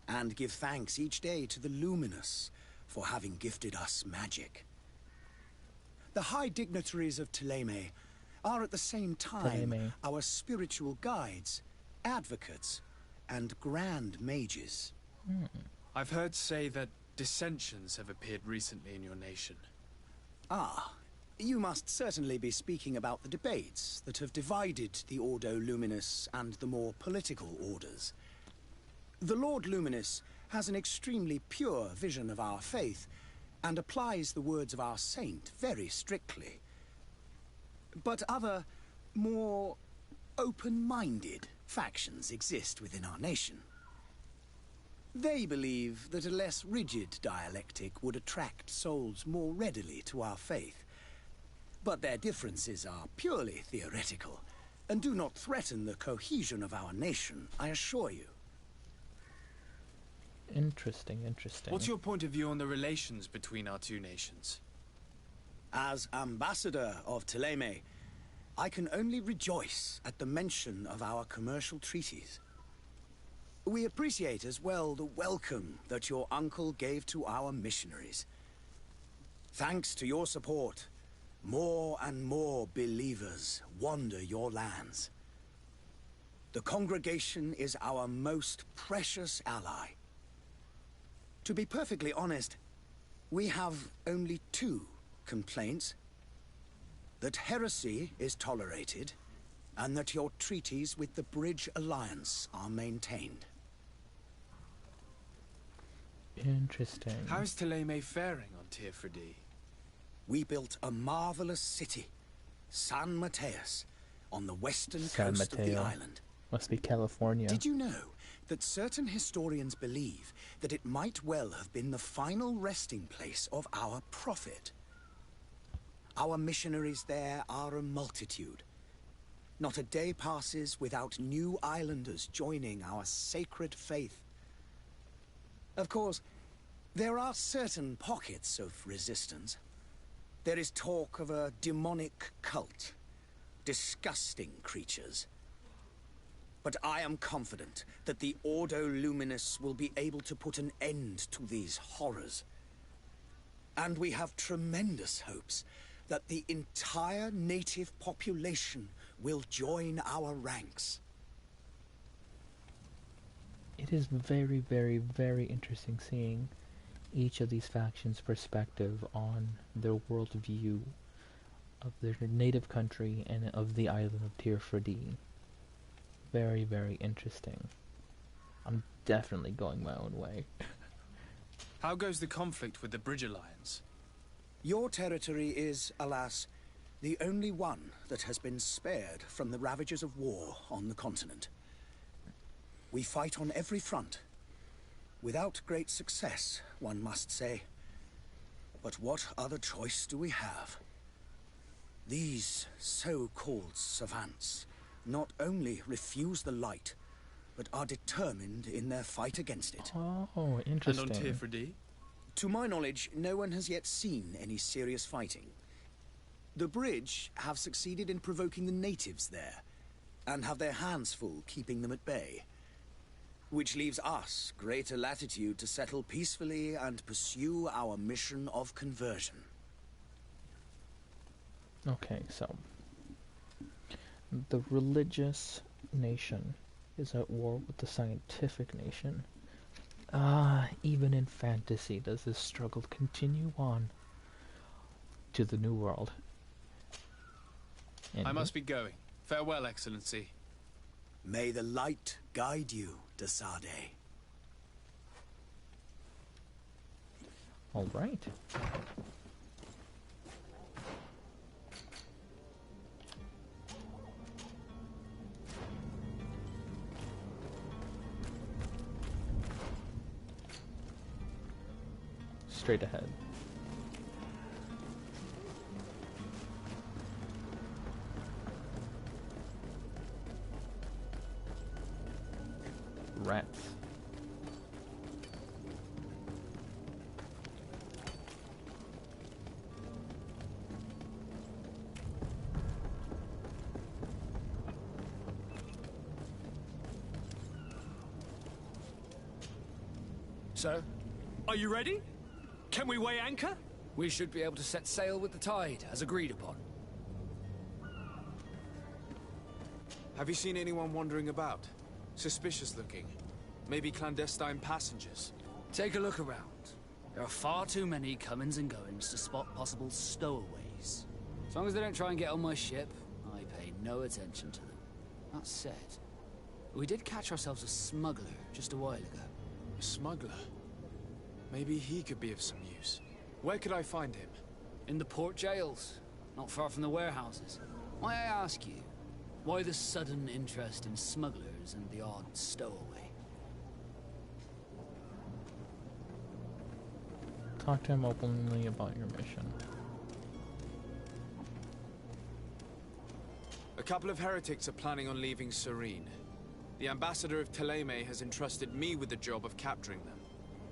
and give thanks each day to the Luminous for having gifted us magic. The high dignitaries of Thélème are at the same time our spiritual guides, advocates, and grand mages. I've heard say that dissensions have appeared recently in your nation. Ah, you must certainly be speaking about the debates that have divided the Ordo Luminous and the more political orders. The Lord Luminous has an extremely pure vision of our faith and applies the words of our saint very strictly. But other, more open-minded factions exist within our nation. They believe that a less rigid dialectic would attract souls more readily to our faith. But their differences are purely theoretical and do not threaten the cohesion of our nation, I assure you. Interesting, interesting. What's your point of view on the relations between our two nations? As ambassador of Thélème, I can only rejoice at the mention of our commercial treaties. We appreciate as well the welcome that your uncle gave to our missionaries. Thanks to your support, more and more believers wander your lands. The congregation is our most precious ally. To be perfectly honest, we have only two complaints: that heresy is tolerated, and that your treaties with the Bridge Alliance are maintained. Interesting. How is Thélème faring on Teofredi? We built a marvelous city, San Mateus, on the western coast of the island. Must be California. Did you know that certain historians believe that it might well have been the final resting place of our prophet? Our missionaries there are a multitude. Not a day passes without new islanders joining our sacred faith. Of course, there are certain pockets of resistance. There is talk of a demonic cult, disgusting creatures. But I am confident that the Ordo Luminous will be able to put an end to these horrors. And we have tremendous hopes that the entire native population will join our ranks. It is very, very, very interesting seeing each of these factions' perspective on their worldview of their native country and of the island of Teofredi. Very, very interesting. I'm definitely going my own way. How goes the conflict with the Bridge Alliance? Your territory is, alas, the only one that has been spared from the ravages of war on the continent. We fight on every front. Without great success, one must say. But what other choice do we have? These so-called savants not only refuse the light, but are determined in their fight against it. Oh, interesting. And on Teofredi? To my knowledge, no one has yet seen any serious fighting. The Bridge have succeeded in provoking the natives there, and have their hands full keeping them at bay. Which leaves us greater latitude to settle peacefully and pursue our mission of conversion. Okay, so the religious nation is at war with the scientific nation. Even in fantasy does this struggle continue on to the New World. I must be going. Farewell, Excellency. May the light guide you, de Sade. All right. straight ahead. Rats. Sir? Are you ready? Can we weigh anchor? We should be able to set sail with the tide, as agreed upon. Have you seen anyone wandering about? Suspicious looking. Maybe clandestine passengers. Take a look around. There are far too many comings and goings to spot possible stowaways. As long as they don't try and get on my ship, I pay no attention to them. That said, we did catch ourselves a smuggler just a while ago. A smuggler? Maybe he could be of some use. Where could I find him? In the port jails, not far from the warehouses. May I ask you, why the sudden interest in smugglers and the odd stowaway? Talk to him openly about your mission. A couple of heretics are planning on leaving Serene. The ambassador of Thélème has entrusted me with the job of capturing them.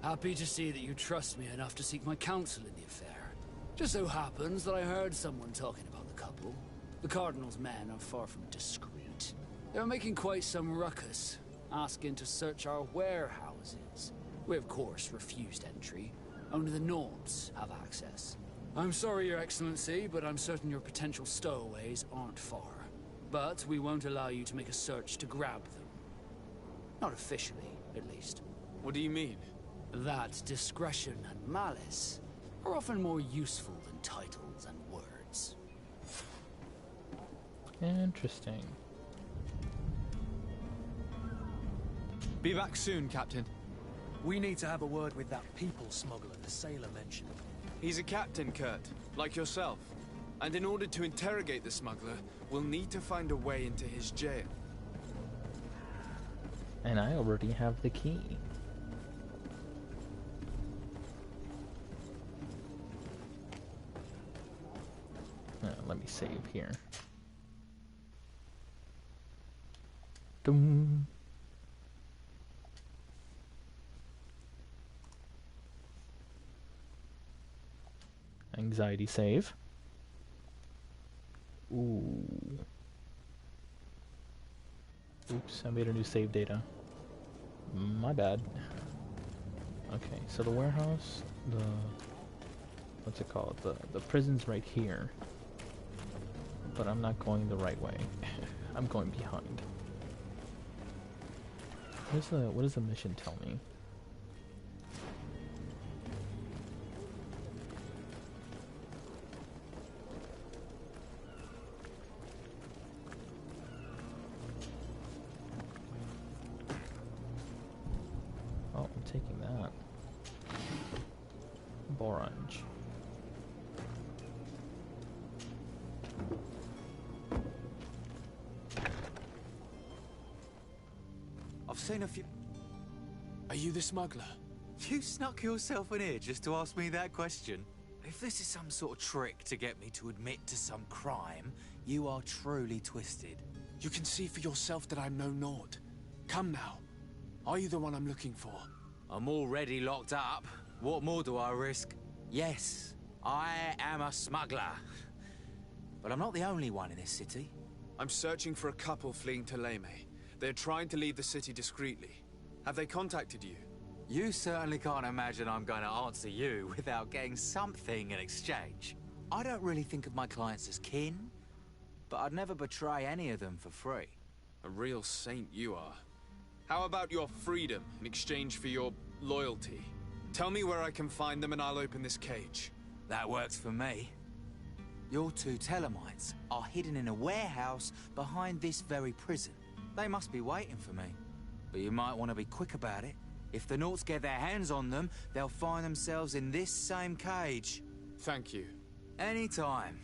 Happy to see that you trust me enough to seek my counsel in the affair. Just so happens that I heard someone talking about the couple. The Cardinal's men are far from discreet. They're making quite some ruckus, asking to search our warehouses. We of course refused entry. Only the Nords have access. I'm sorry, Your Excellency, but I'm certain your potential stowaways aren't far. But we won't allow you to make a search to grab them. Not officially, at least. What do you mean? That discretion and malice are often more useful than titles and words. Interesting. Be back soon, Captain. We need to have a word with that people smuggler the sailor mentioned. He's a captain, Kurt, like yourself. And in order to interrogate the smuggler, we'll need to find a way into his jail. And I already have the key. Let me save here. Doom. Anxiety save. Ooh. Oops, I made a new save data. My bad. Okay, so the warehouse, what's it called? The prison's right here. But I'm not going the right way. I'm going behind. What does the mission tell me? Oh, I'm taking that. Orange. I've seen a few... Are you the smuggler? You snuck yourself in here just to ask me that question? If this is some sort of trick to get me to admit to some crime, you are truly twisted. You can see for yourself that I'm no Nord. Come now. Are you the one I'm looking for? I'm already locked up. What more do I risk? Yes, I am a smuggler. But I'm not the only one in this city. I'm searching for a couple fleeing Thélème. They're trying to leave the city discreetly. Have they contacted you? You certainly can't imagine I'm going to answer you without getting something in exchange. I don't really think of my clients as kin, but I'd never betray any of them for free. A real saint you are. How about your freedom in exchange for your loyalty? Tell me where I can find them and I'll open this cage. That works for me. Your two Telemites are hidden in a warehouse behind this very prison. They must be waiting for me. But you might want to be quick about it. If the Nauts get their hands on them, they'll find themselves in this same cage. Thank you. Anytime.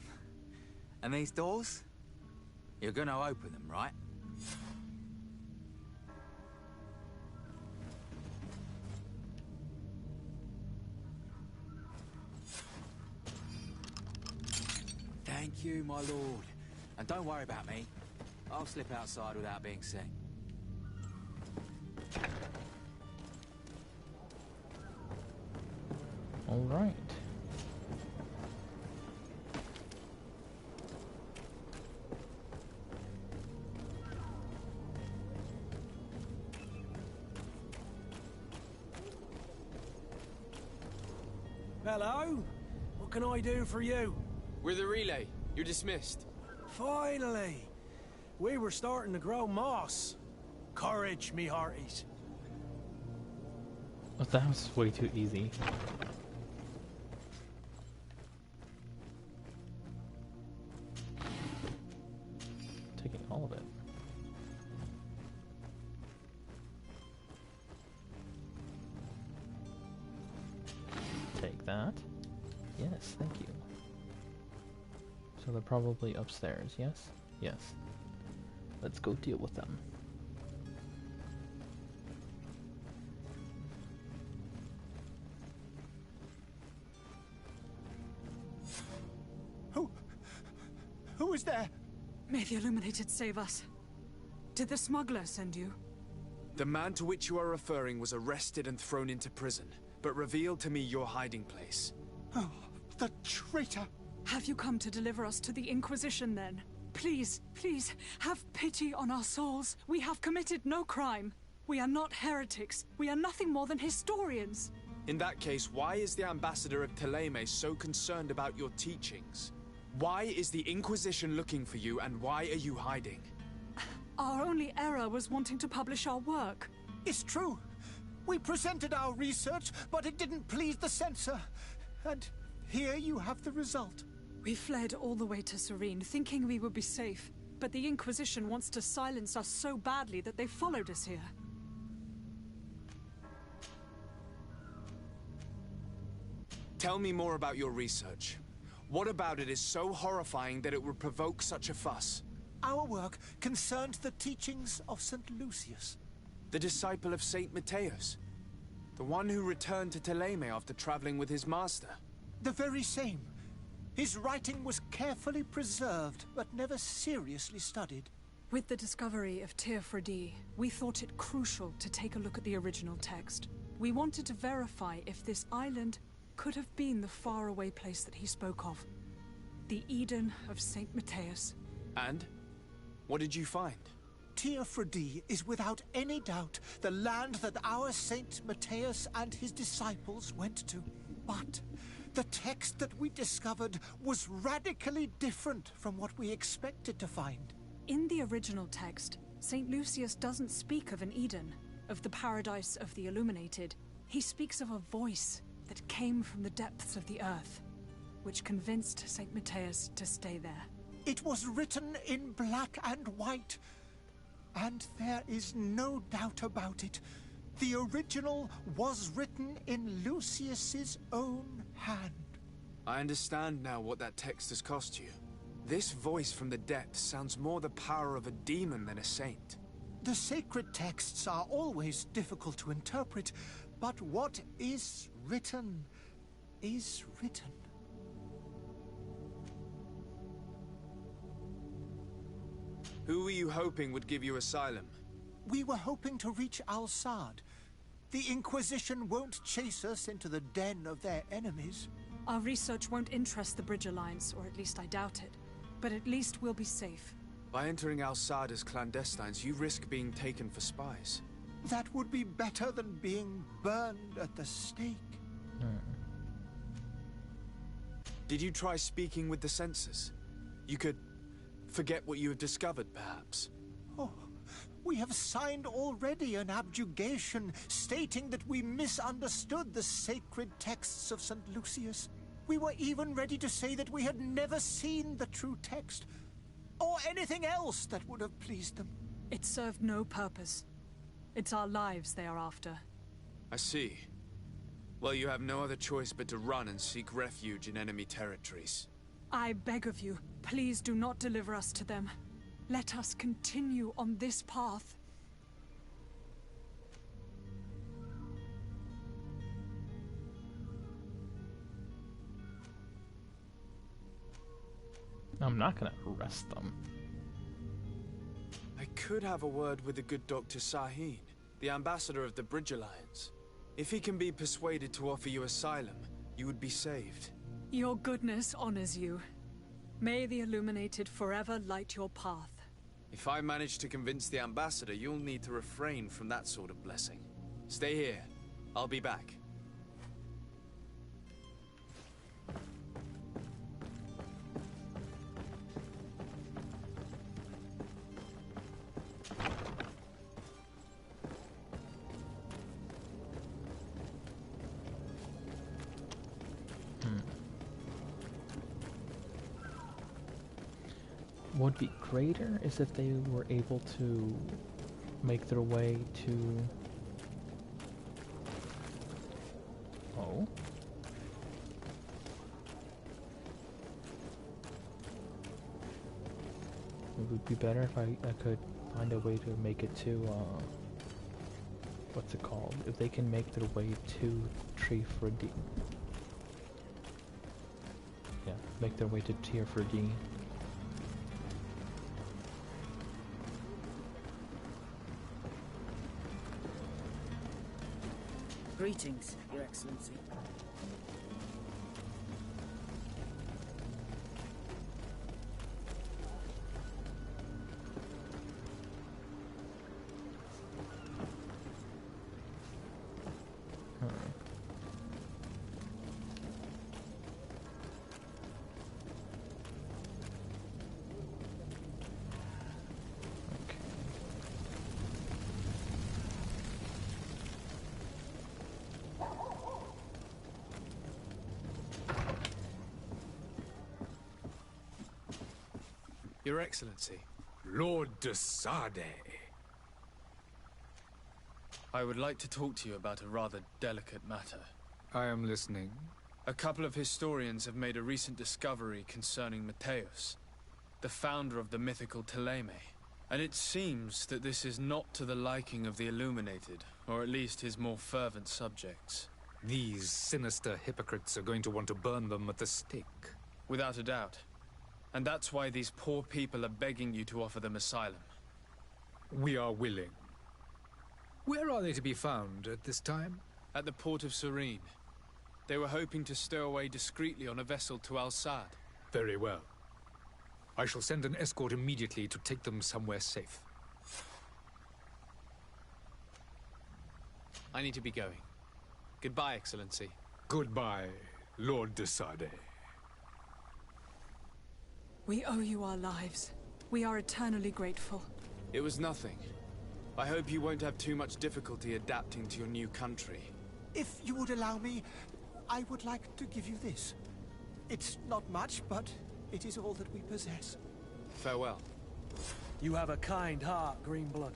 And these doors? You're gonna open them, right? Thank you, my lord. And don't worry about me. I'll slip outside without being seen. All right. Hello? What can I do for you? We're the relay. You're dismissed. Finally! We were starting to grow moss. Courage, me hearties. Oh, that was way too easy. Taking all of it. Take that. Yes, thank you. So they're probably upstairs, yes? Yes. Let's go deal with them. Who is there? May the Illuminated save us. Did the smuggler send you? The man to which you are referring was arrested and thrown into prison, but revealed to me your hiding place. Oh, the traitor! Have you come to deliver us to the Inquisition, then? Please, please, have pity on our souls. We have committed no crime. We are not heretics. We are nothing more than historians. In that case, why is the ambassador of Thélème so concerned about your teachings? Why is the Inquisition looking for you, and why are you hiding? Our only error was wanting to publish our work. It's true. We presented our research, but it didn't please the censor. And here you have the result. We fled all the way to Serene, thinking we would be safe. But the Inquisition wants to silence us so badly that they followed us here. Tell me more about your research. What about it is so horrifying that it would provoke such a fuss? Our work concerned the teachings of St. Lucius. The disciple of Saint Matthias? The one who returned to Thélème after traveling with his master? The very same. His writing was carefully preserved, but never seriously studied. With the discovery of Teofredi, we thought it crucial to take a look at the original text. We wanted to verify if this island could have been the faraway place that he spoke of. The Eden of Saint Matthias. And? What did you find? Teofredi is without any doubt the land that our Saint Matthias and his disciples went to. But the text that we discovered was radically different from what we expected to find. In the original text, Saint Lucius doesn't speak of an Eden, of the paradise of the Illuminated. He speaks of a voice that came from the depths of the earth, which convinced Saint Matthias to stay there. It was written in black and white, and there is no doubt about it. The original was written in Lucius's own hand. I understand now what that text has cost you. This voice from the depths sounds more the power of a demon than a saint. The sacred texts are always difficult to interpret, but what is written is written. Who were you hoping would give you asylum? We were hoping to reach Al-Sad. The Inquisition won't chase us into the den of their enemies. Our research won't interest the Bridge Alliance, or at least I doubt it. But at least we'll be safe. By entering Al-Sad as clandestines, you risk being taken for spies. That would be better than being burned at the stake. Did you try speaking with the censors? You could forget what you have discovered, perhaps. Oh, we have signed already an abjugation stating that we misunderstood the sacred texts of St. Lucius. We were even ready to say that we had never seen the true text, or anything else that would have pleased them. It served no purpose. It's our lives they are after. I see. Well, you have no other choice but to run and seek refuge in enemy territories. I beg of you, please do not deliver us to them. Let us continue on this path. I'm not gonna arrest them. I could have a word with the good Dr. Sahin, the ambassador of the Bridge Alliance. If he can be persuaded to offer you asylum, you would be saved. Your goodness honors you. May the Illuminated forever light your path. If I manage to convince the ambassador, you'll need to refrain from that sort of blessing. Stay here. I'll be back. Would be greater is if they were able to make their way to... Oh? It would be better if I could find a way to make it to, what's it called? If they can make their way to Tree for D. Yeah, make their way to Tier for D. Greetings, Your Excellency. Your Excellency. Lord de Sade. I would like to talk to you about a rather delicate matter. I am listening. A couple of historians have made a recent discovery concerning Mateus, the founder of the mythical Teleme. And it seems that this is not to the liking of the Illuminated, or at least his more fervent subjects. These sinister hypocrites are going to want to burn them at the stake. Without a doubt. And that's why these poor people are begging you to offer them asylum. We are willing. Where are they to be found at this time? At the port of Serene. They were hoping to stow away discreetly on a vessel to Al-Sad. Very well. I shall send an escort immediately to take them somewhere safe. I need to be going. Goodbye, Excellency. Goodbye, Lord de Sade. We owe you our lives. We are eternally grateful. It was nothing. I hope you won't have too much difficulty adapting to your new country. If you would allow me, I would like to give you this. It's not much, but it is all that we possess. Farewell. You have a kind heart, Greenblood.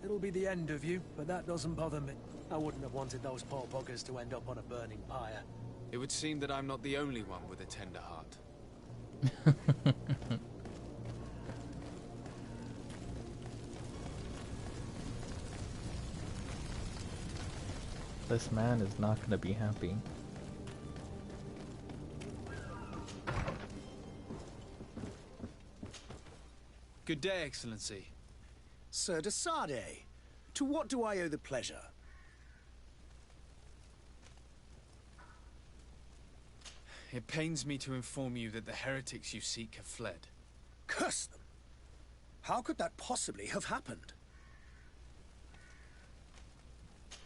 It'll be the end of you, but that doesn't bother me. I wouldn't have wanted those poor buggers to end up on a burning pyre. It would seem that I'm not the only one with a tender heart. This man is not going to be happy. Good day, Excellency. Sir de Sade, to what do I owe the pleasure? It pains me to inform you that the heretics you seek have fled. Curse them! How could that possibly have happened?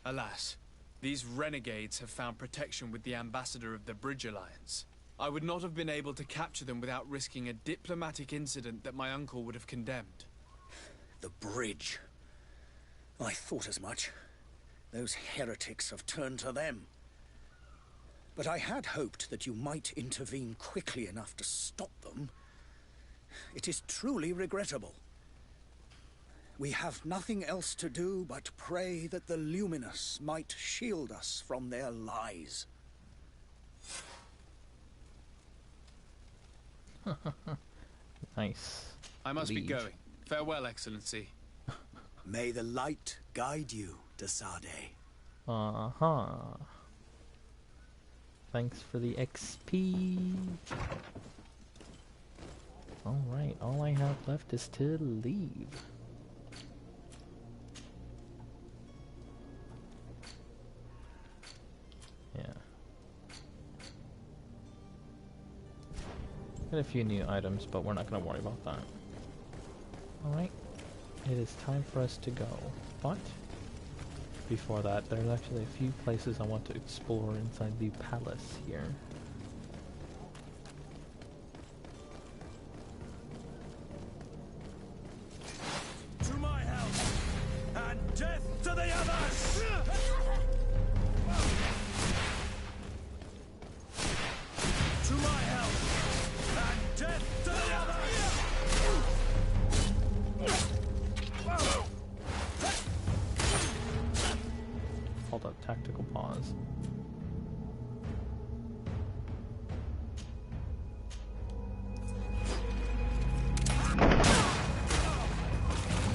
Alas, these renegades have found protection with the ambassador of the Bridge Alliance. I would not have been able to capture them without risking a diplomatic incident that my uncle would have condemned. The bridge. I thought as much. Those heretics have turned to them. But I had hoped that you might intervene quickly enough to stop them. It is truly regrettable. We have nothing else to do but pray that the Luminous might shield us from their lies. Nice. I must be lead. going. Farewell, Excellency. May the light guide you, de Sade. Uh-huh. Thanks for the XP. Alright, all I have left is to leave. Yeah. Got a few new items, but we're not going to worry about that. Alright, it is time for us to go. But, before that, there's actually a few places I want to explore inside the palace here. To my house, and death to the others! To my house, and death to the others! Hold up, tactical pause.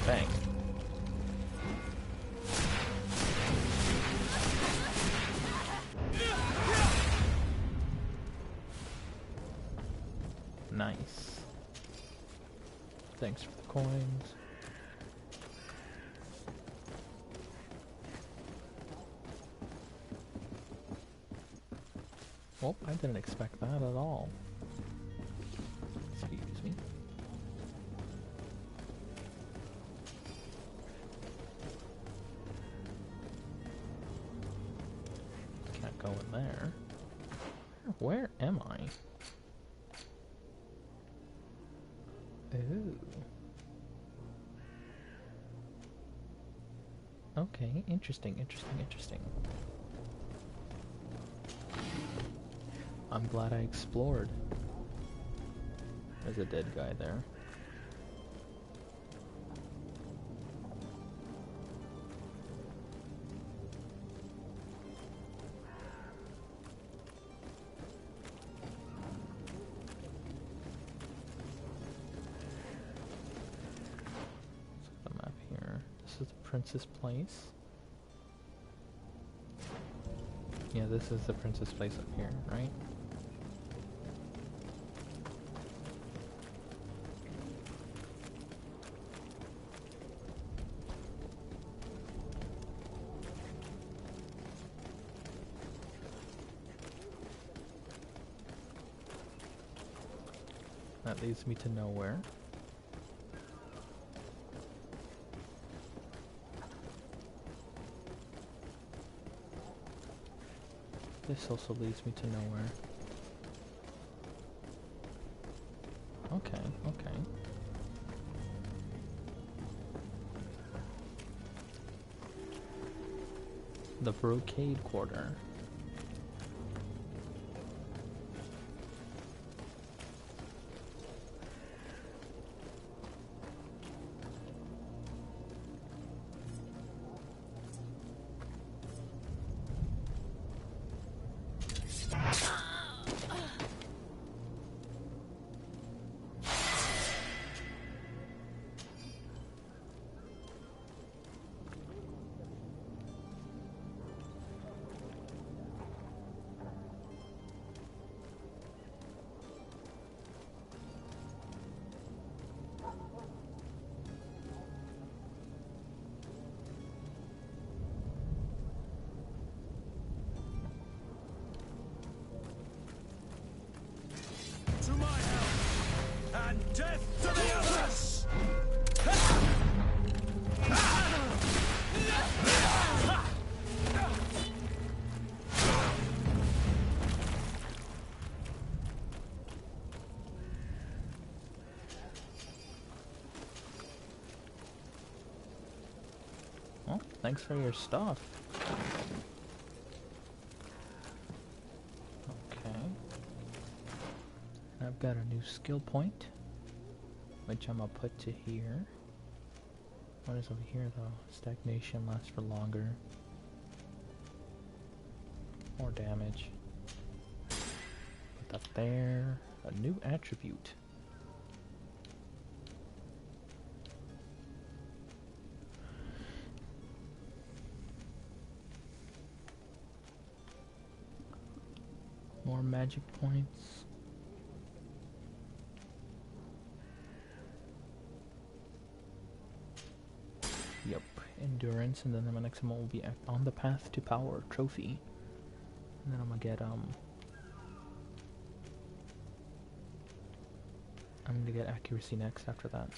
Bang. Nice. Thanks for the coins. Well, I didn't expect that at all. Excuse me. Can't go in there. Where am I? Ooh. Okay, interesting, interesting, interesting. I'm glad I explored. There's a dead guy there. Let's look at the map here. This is the Princess Place. Yeah, this is the Princess Place up here, right? That leads me to nowhere. This also leads me to nowhere. Okay, okay. The Brocade Quarter. To my house, and death to the others! Well, thanks for your stuff. I've got a new skill point, which I'm gonna put to here. What is over here though? Stagnation lasts for longer. More damage. Put that there. A new attribute. More magic points. Yep, endurance, and then my next one will be on the path to power trophy. And then I'm gonna get accuracy next after that.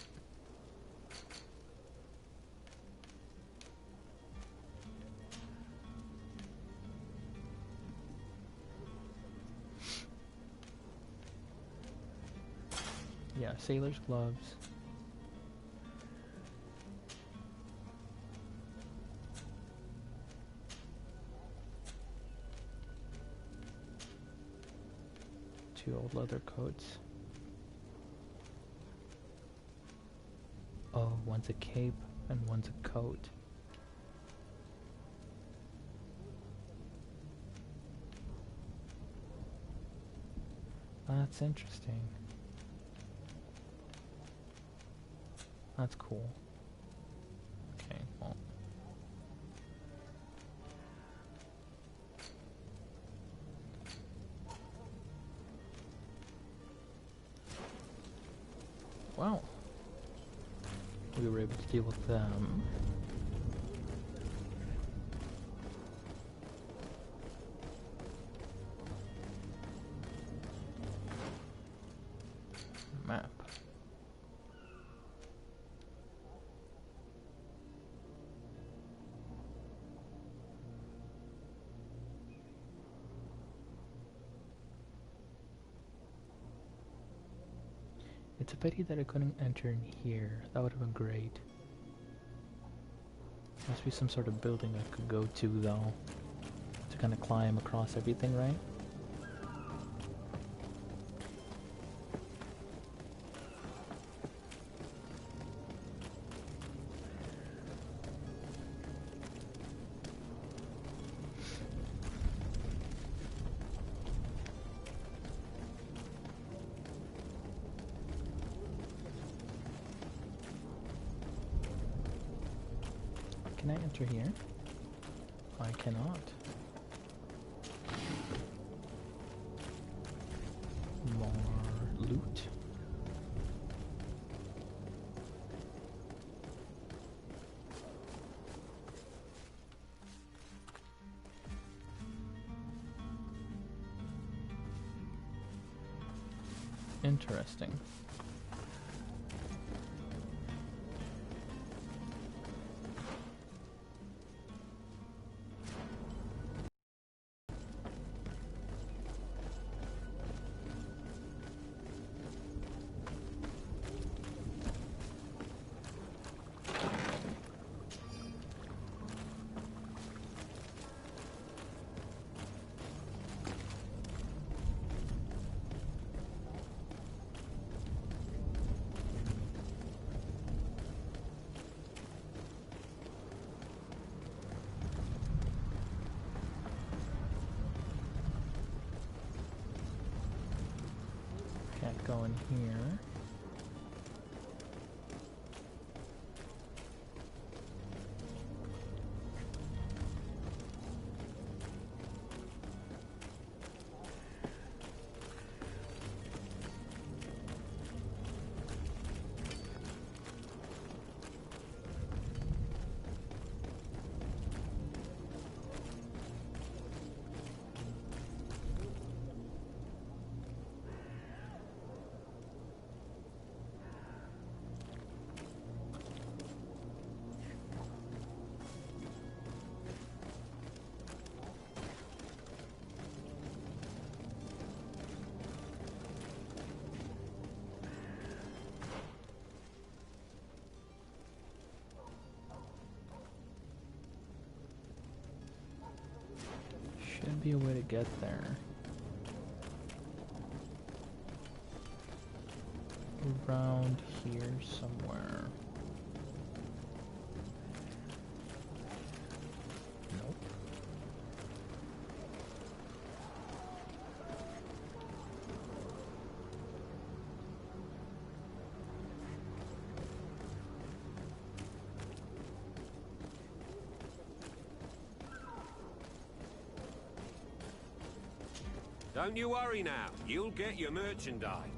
Yeah, sailor's gloves. Two old leather coats. Oh, one's a cape and one's a coat. That's interesting. That's cool. Okay, well. Wow. We were able to deal with them. Map. It's a pity that I couldn't enter in here. That would have been great. Must be some sort of building I could go to though, to kind of climb across everything, right? Can I enter here? I cannot. More loot. Interesting. Can't go in here. Should be a way to get there. Around here somewhere. Nope. Don't you worry now. You'll get your merchandise.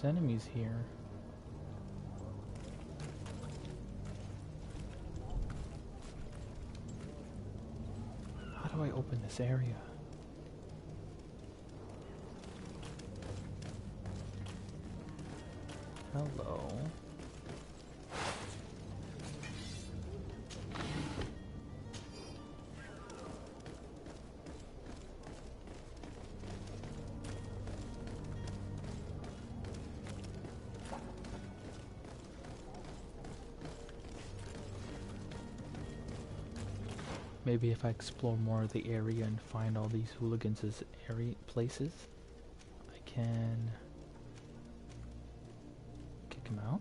there's enemies here. How do I open this area? Hello. Maybe if I explore more of the area and find all these hooligans' places, I can kick them out.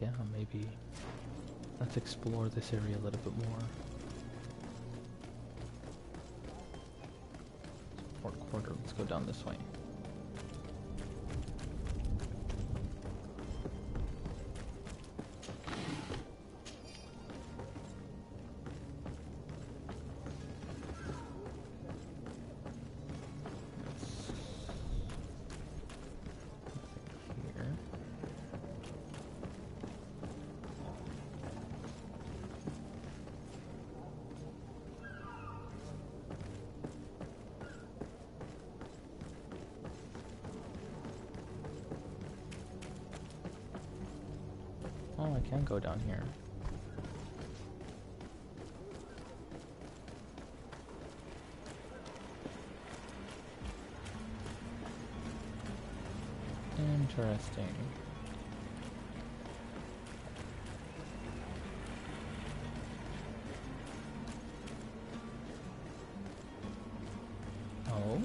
Yeah, maybe. Let's explore this area a little bit more. Port quarter, let's go down this way. Oh, I can go down here. Interesting. Oh?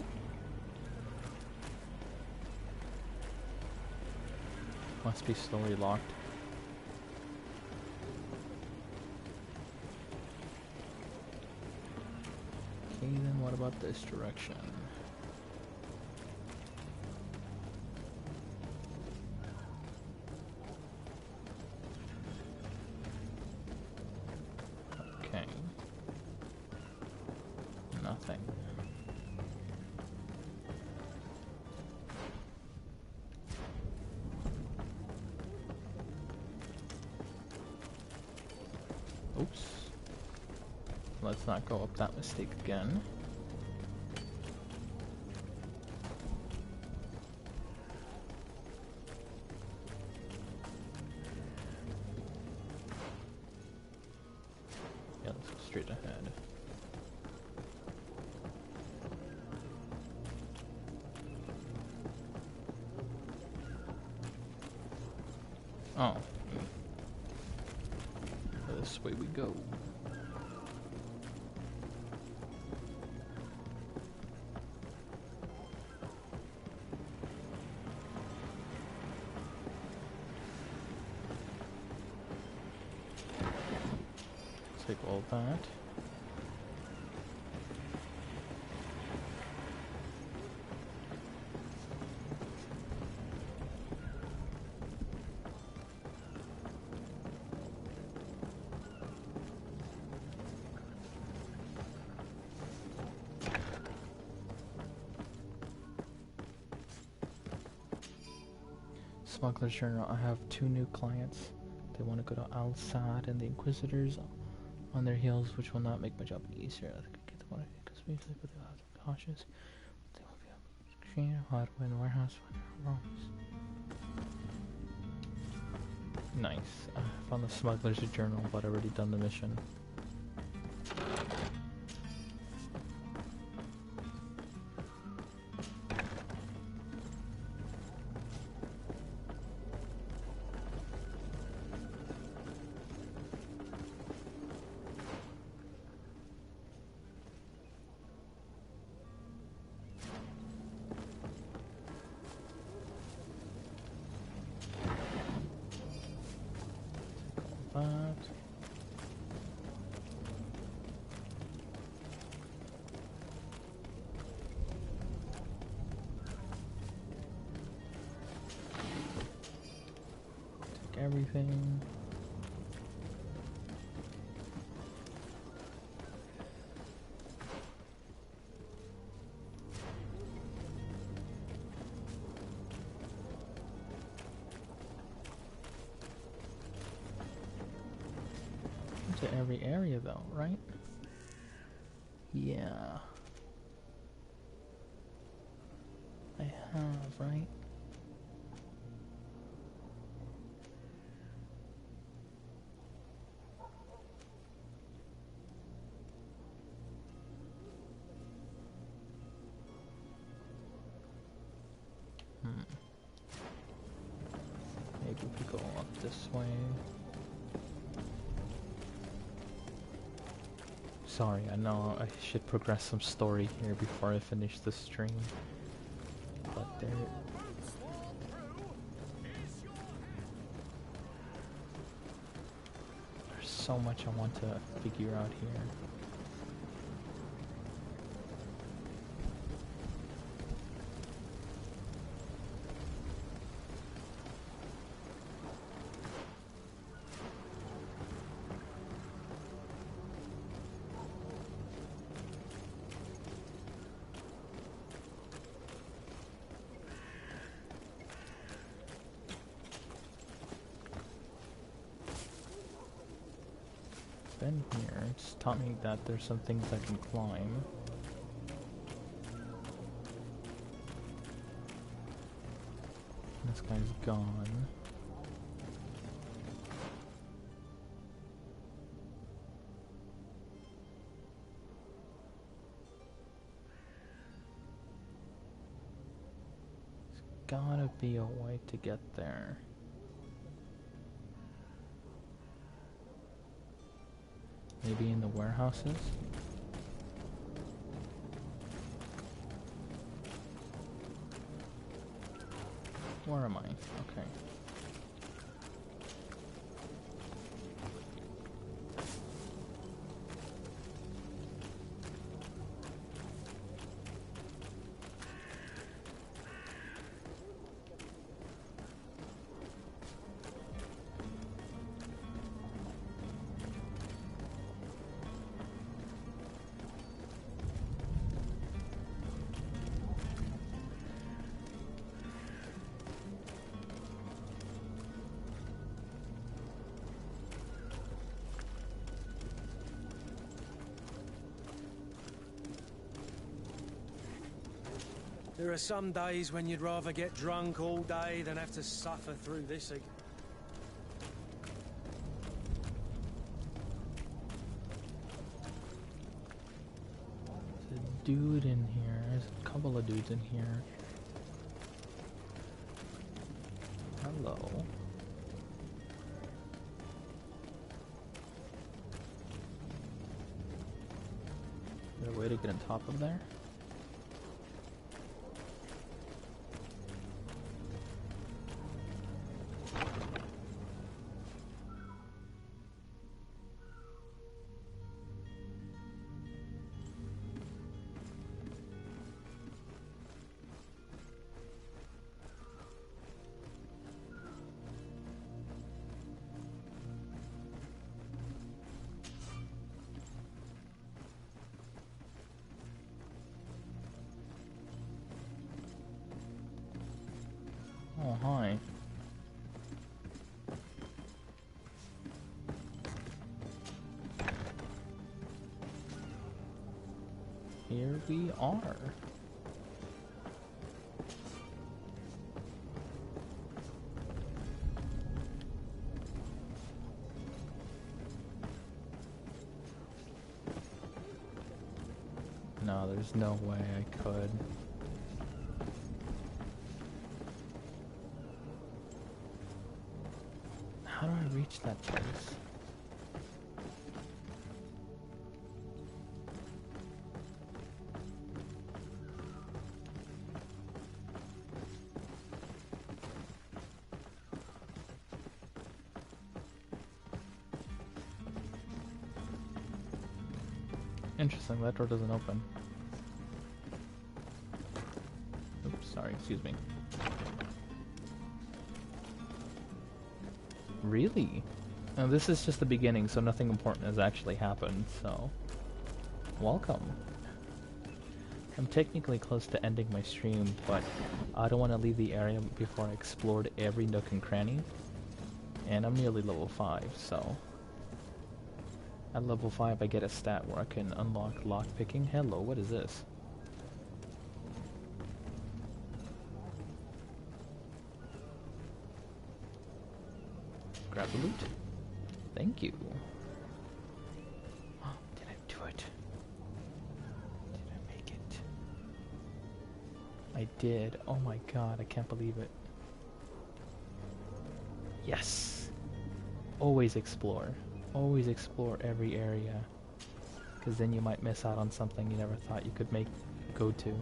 Must be slowly locked. Okay, then what about this direction? Okay. Nothing. Oops. Let's not go up that mistake again. Yeah, let's go straight ahead. Oh. This way we go. Take all that. Smuggler's Journal. I have 2 new clients. They want to go to Al-Sad and the Inquisitors on their heels, which will not make my job easier. I think I get the one because we but they'll have to be cautious. They won't be able to screen hardware in the warehouse when it Nice. I found the Smuggler's Journal, but I've already done the mission. Everything. to every area though, right? Yeah. I have, right? Maybe we go up this way. Sorry, I know I should progress some story here before I finish the stream. But there's so much I want to figure out here. Been here, it's taught me that there's some things I can climb. This guy's gone. There's gotta be a way to get there. Maybe in the warehouses? Where am I? Okay. There are some days when you'd rather get drunk all day than have to suffer through this again. There's a dude in here. There's a couple of dudes in here. Hello. Is there a way to get on top of there? Oh, hi. Here we are. No, there's no way I could. How do I reach that place? Interesting, that door doesn't open. Oops, sorry, excuse me. Really? Now, this is just the beginning, so nothing important has actually happened, so... Welcome. I'm technically close to ending my stream, but I don't want to leave the area before I explored every nook and cranny. And I'm nearly level 5, so... At level 5 I get a stat where I can unlock lockpicking. Hello, what is this? Grab the loot. Thank you. Did I do it? Did I make it? I did. Oh my god, I can't believe it. Yes! Always explore. Always explore every area. Because then you might miss out on something you never thought you could go to.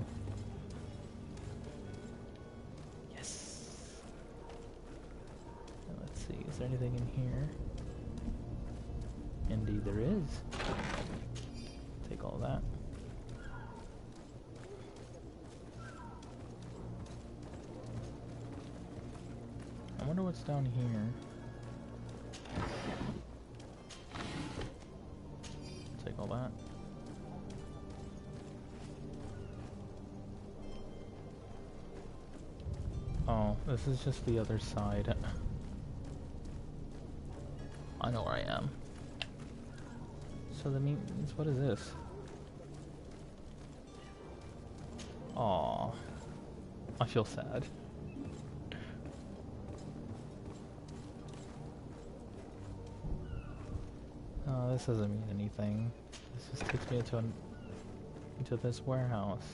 Is there anything in here? Indeed there is. Take all that. I wonder what's down here. Take all that. Oh, this is just the other side. I know where I am. So that means, what is this? Aww. I feel sad. Oh, this doesn't mean anything. This just takes me into this warehouse.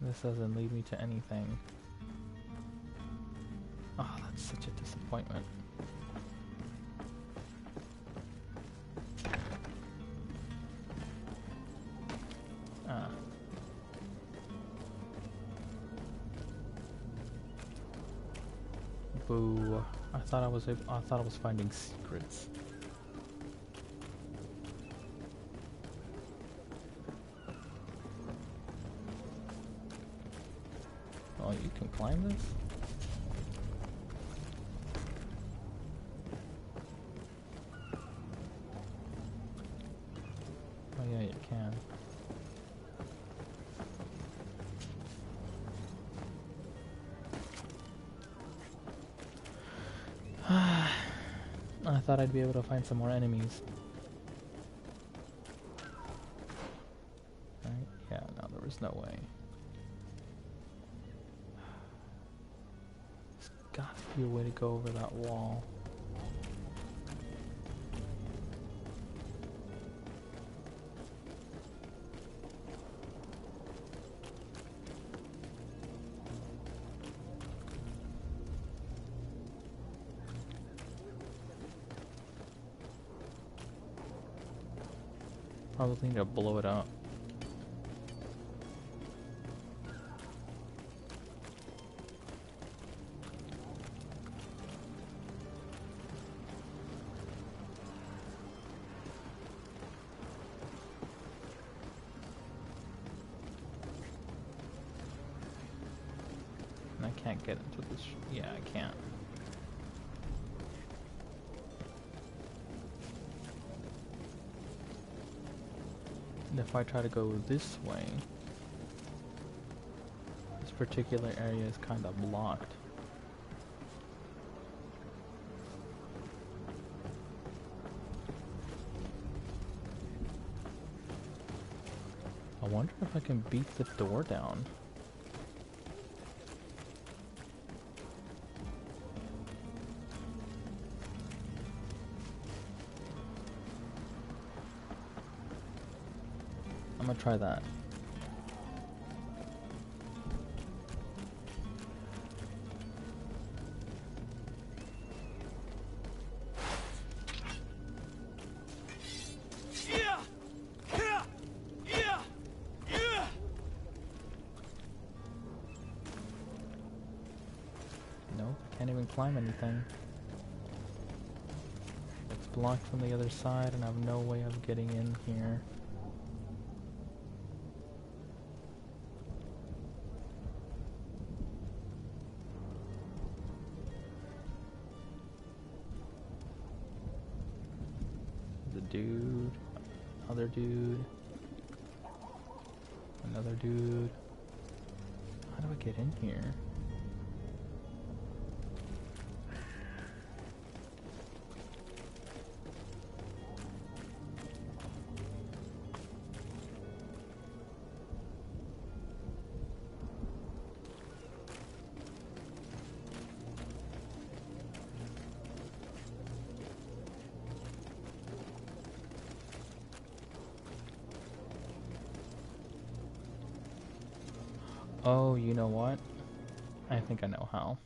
This doesn't lead me to anything. Oh, that's such a disappointment. Ah. Boo. I thought I was finding secrets. Oh, you can climb this? Oh yeah, you can. I thought I'd be able to find some more enemies. Right? Yeah, no, there was no way. There's got to be a way to go over that wall. Probably need to blow it up. And I can't get into this. Yeah, I can't. And if I try to go this way, this particular area is kind of blocked. I wonder if I can beat the door down. I'm gonna try that. Nope, can't even climb anything. It's blocked from the other side and I have no way of getting in here. Dude, other dude, another dude. How do do I get in here? Oh, you know what? I think I know how.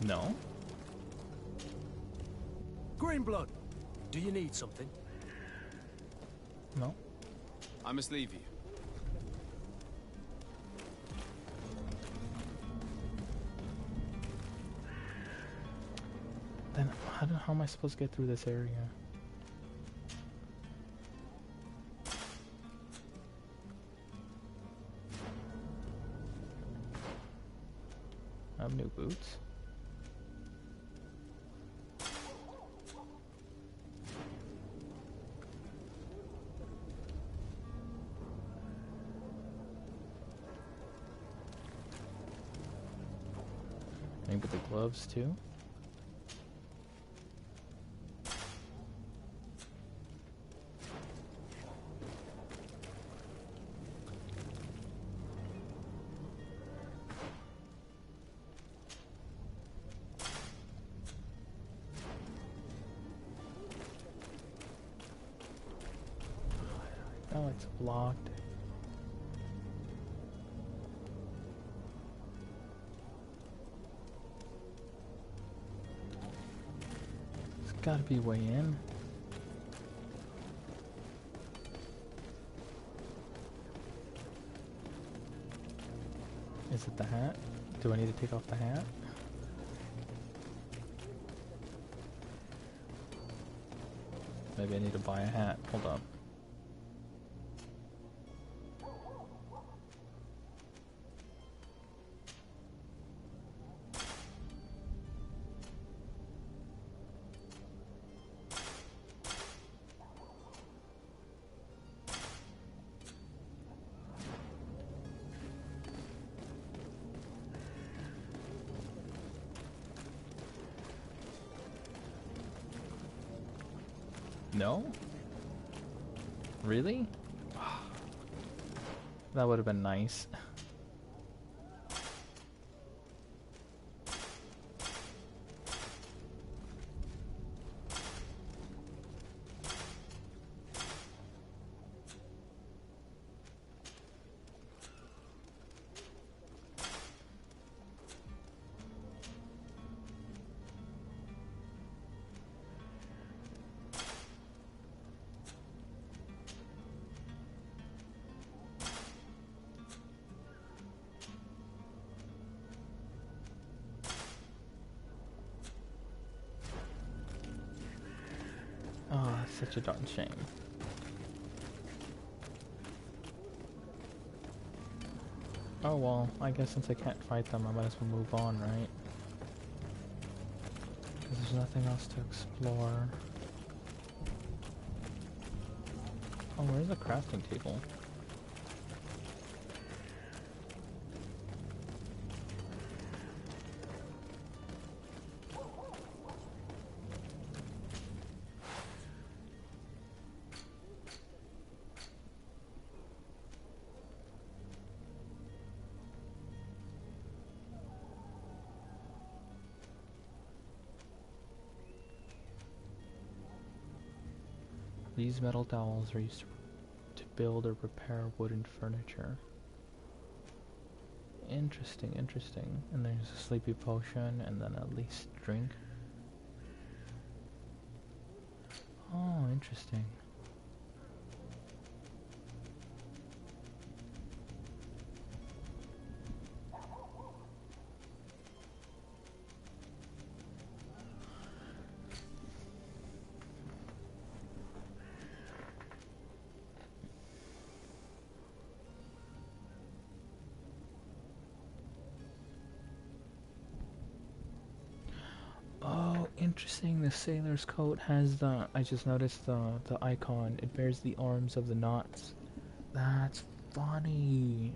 No? Greenblood, do you need something? No. I must leave you. Then how am I supposed to get through this area? I have new boots. Maybe the gloves too. Oh, it's blocked. There's gotta be a way in. Is it the hat? Do I need to take off the hat? Maybe I need to buy a hat. Hold up. No? Really? That would have been nice. Oh, that's such a darn shame. Oh well, I guess since I can't fight them, I might as well move on, right? Because there's nothing else to explore. Oh, where's the crafting table? These metal dowels are used to build or repair wooden furniture. Interesting, interesting. And there's a sleepy potion and then at least drink. Oh, interesting. interesting. The sailor's coat has the... I just noticed the icon. It bears the arms of the knots. That's funny.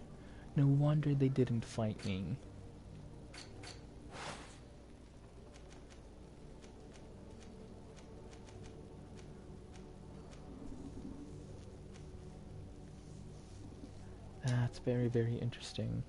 No wonder they didn't fight me. That's very, very interesting.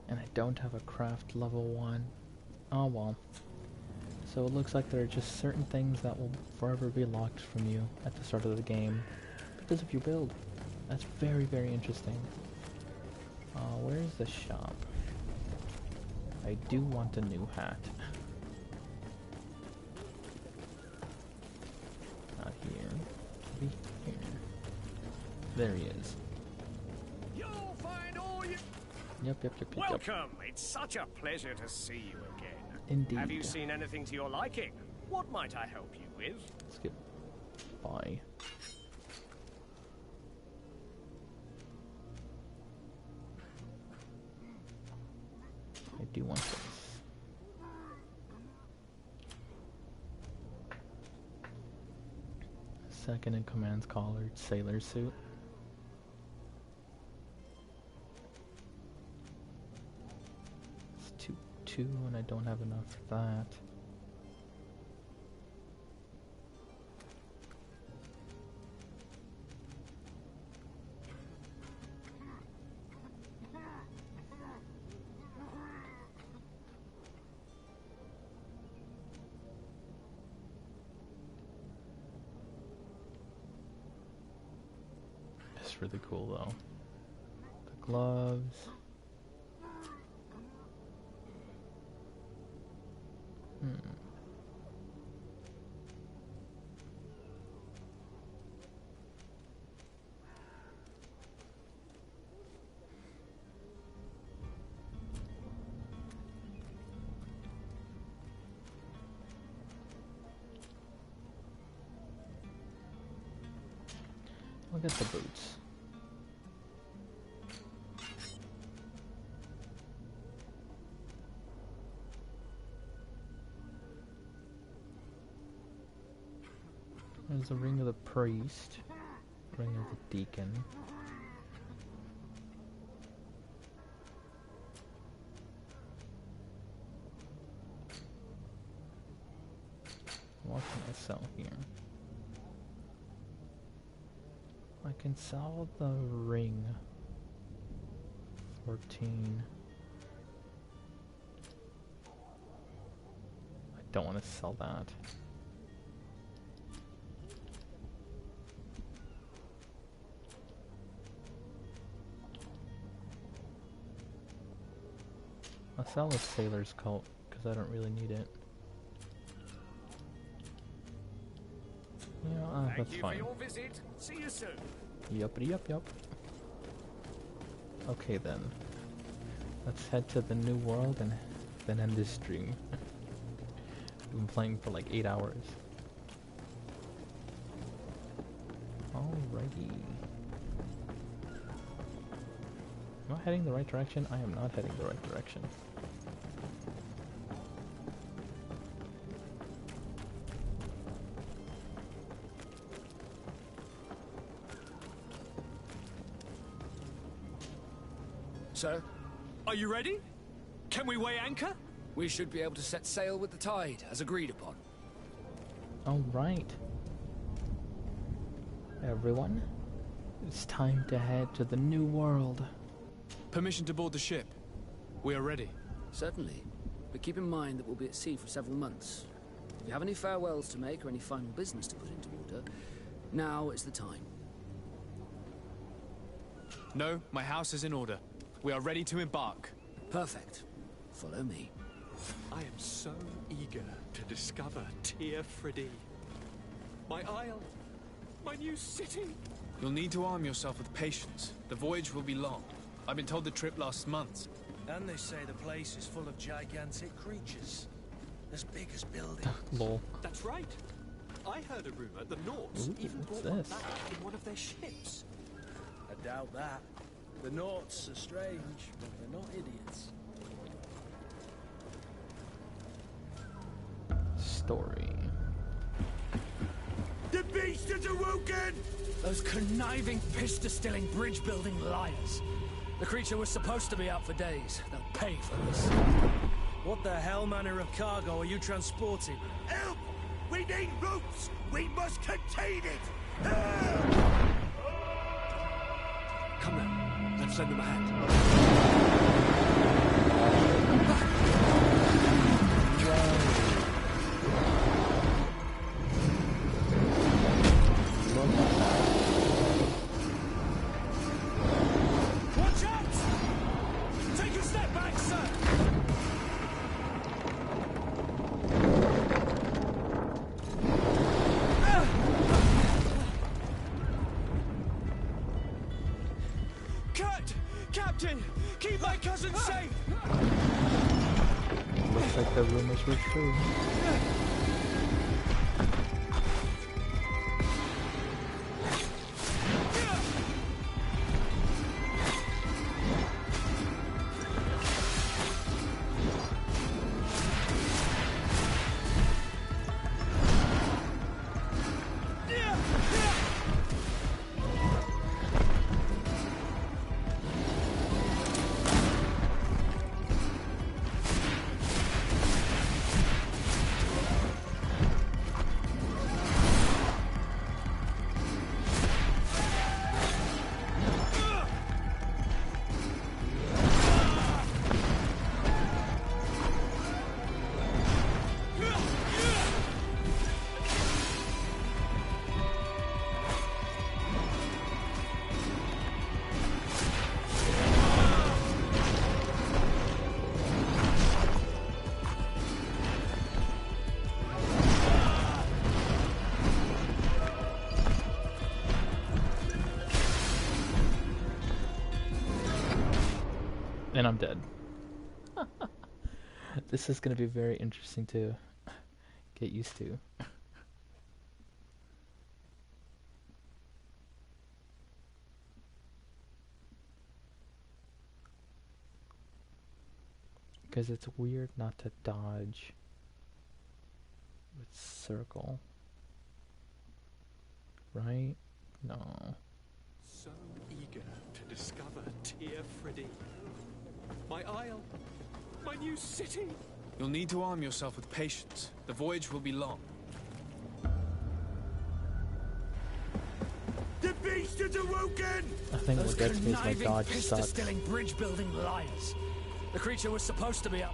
And I don't have a craft level 1. Oh well. So it looks like there are just certain things that will forever be locked from you at the start of the game because of your build. That's very, very interesting. Where's the shop? I do want a new hat. Not here. Maybe here. There he is. You'll find all you... Yep. Welcome! It's such a pleasure to see you again. Indeed. Have you seen anything to your liking? What might I help you with? Skip by. I do want this. Second in command's collared sailor suit. It's 2 and I don't have enough for that. It's really cool though. The gloves. Look at the boots. There's the ring of the priest, ring of the deacon. What can I sell here? I can sell the ring. 14. I don't want to sell that. I'll sell a sailor's coat because I don't really need it. Yeah, that's Thank you fine. for your visit. See you soon. Yup. Okay then. Let's head to the new world and then end this stream. I've been playing for like 8 hours. Alrighty. Am I heading the right direction? I am not heading the right direction. Sir? Are you ready? Can we weigh anchor? We should be able to set sail with the tide, as agreed upon. Alright. Everyone, it's time to head to the new world. Permission to board the ship. We are ready. Certainly. But keep in mind that we'll be at sea for several months. If you have any farewells to make or any final business to put into order, now is the time. No, my house is in order. We are ready to embark. Perfect. Follow me. I am so eager to discover Tir Fridee. My isle, my new city. You'll need to arm yourself with patience. The voyage will be long. I've been told the trip lasts months. And they say the place is full of gigantic creatures. As big as buildings. Lol. That's right. I heard a rumor the Nauts even brought one back in one of their ships. I doubt that. The Nauts are strange, but they're not idiots. Story. The beast is awoken! Those conniving, piss-distilling, bridge-building liars. The creature was supposed to be out for days. They'll pay for this. What the hell manner of cargo are you transporting? Help! We need ropes! We must contain it! Come now, let's lend them a hand. Watch out! Take a step back, sir! Cut! Captain! Keep my cousin safe! Looks like the rumors were true. And I'm dead. This is going to be very interesting to get used to. Because it's weird not to dodge with circle. Right? No. So eager to discover Tir Fridee. My isle, my new city. You'll need to arm yourself with patience. The voyage will be long. The beast is awoken! I think Those with Dead Space my conniving, dodge sucks. piss-distilling, bridge-building liars. The creature was supposed to be up.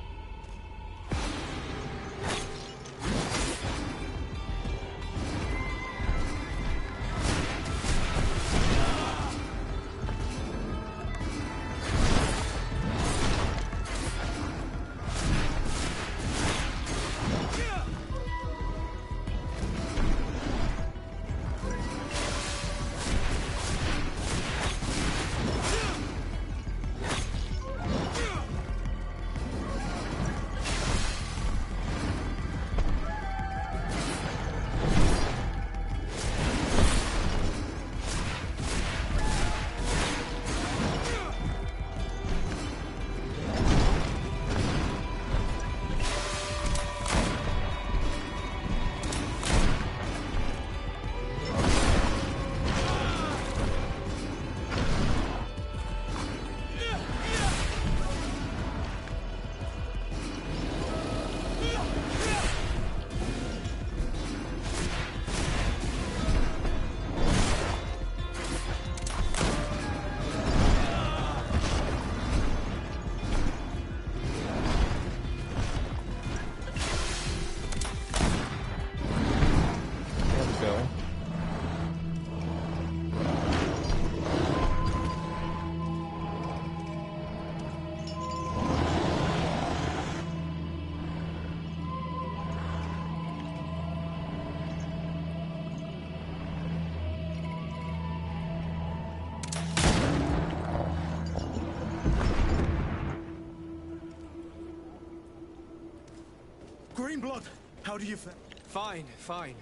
Greenblood, how do you feel? Fine, fine.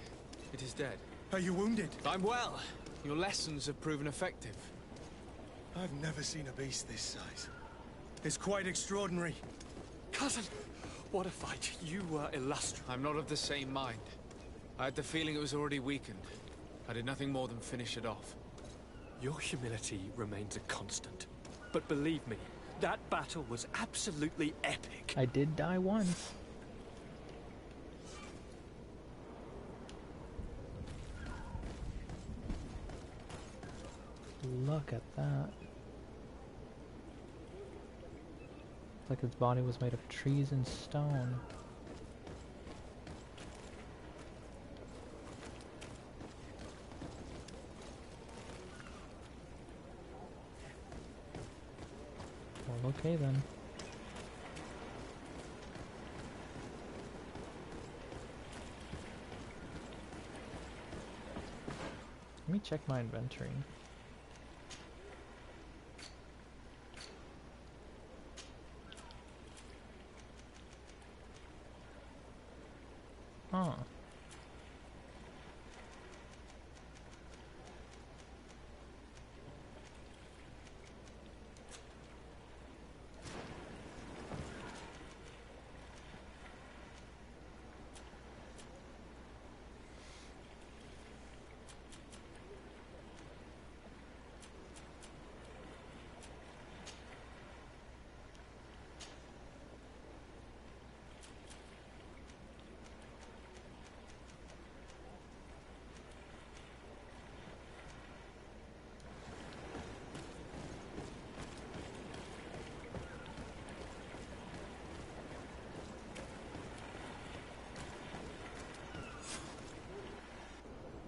It is dead. Are you wounded? I'm well. Your lessons have proven effective. I've never seen a beast this size. It's quite extraordinary. Cousin, what a fight. You were illustrious. I'm not of the same mind. I had the feeling it was already weakened. I did nothing more than finish it off. Your humility remains a constant. But believe me, that battle was absolutely epic. I did die once. Look at that. It's like his body was made of trees and stone. Well, okay then. Let me check my inventory. Huh.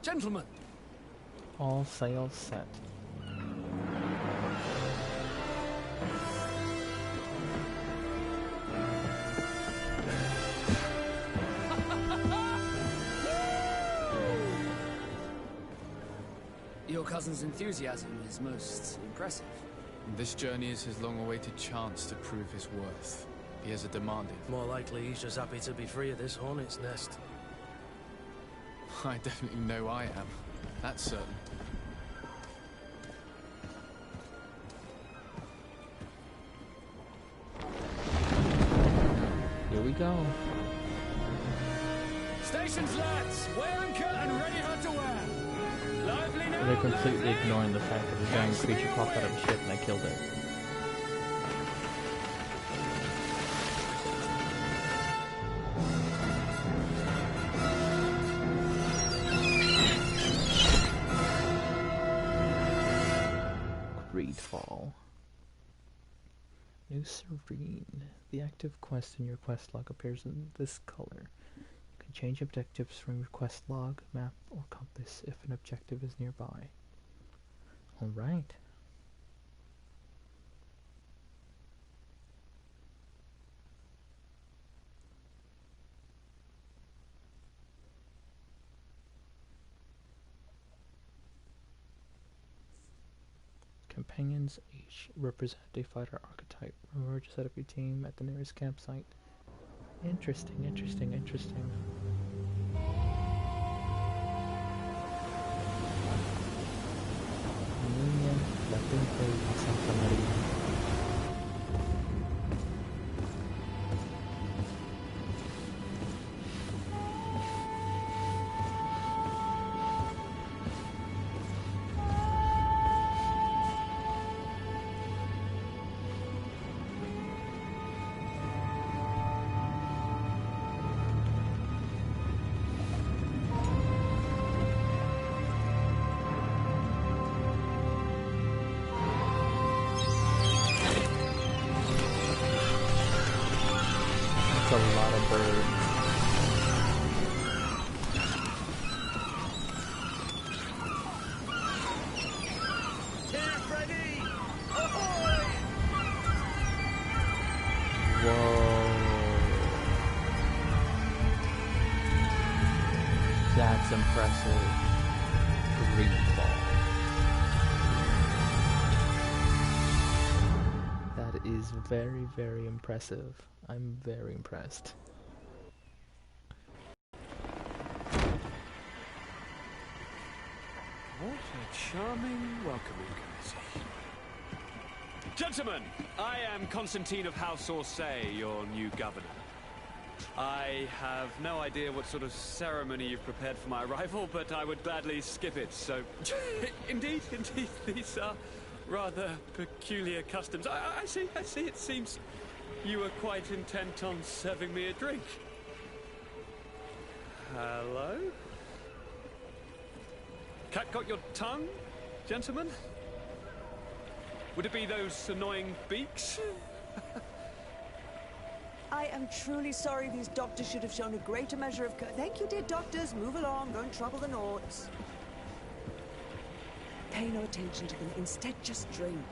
Gentlemen! All sails set. Your cousin's enthusiasm is most impressive. This journey is his long-awaited chance to prove his worth. He has demanded. More likely he's just happy to be free of this hornet's nest. I definitely know I am. That's certain. Here we go. Stations, lads! Weigh anchor and ready her to wear! Lively now! They're completely ignoring the fact that a giant creature popped out of a ship and I killed it. GreedFall. New Serene. The active quest in your quest log appears in this color. You can change objectives from your quest log, map, or compass if an objective is nearby. Alright. Companions each represent a fighter archetype. Remember to set up your team at the nearest campsite. Interesting, interesting, interesting. Union, Latin Plate, Santa Maria. A lot of birds. Here, Freddy! Ahoy! Whoa. That's impressive. GreedFall. That is very, very impressive. I'm very impressed. A charming welcoming committee. Gentlemen, I am Constantine of House Orsay, your new governor. I have no idea what sort of ceremony you've prepared for my arrival, but I would gladly skip it, so... indeed, these are rather peculiar customs. I see, it seems you were quite intent on serving me a drink. Hello? Cat got your tongue, gentlemen? Would it be those annoying beaks? I am truly sorry these doctors should have shown a greater measure of Thank you, dear doctors. Move along. Don't trouble the Nords. Pay no attention to them. Instead, just drink.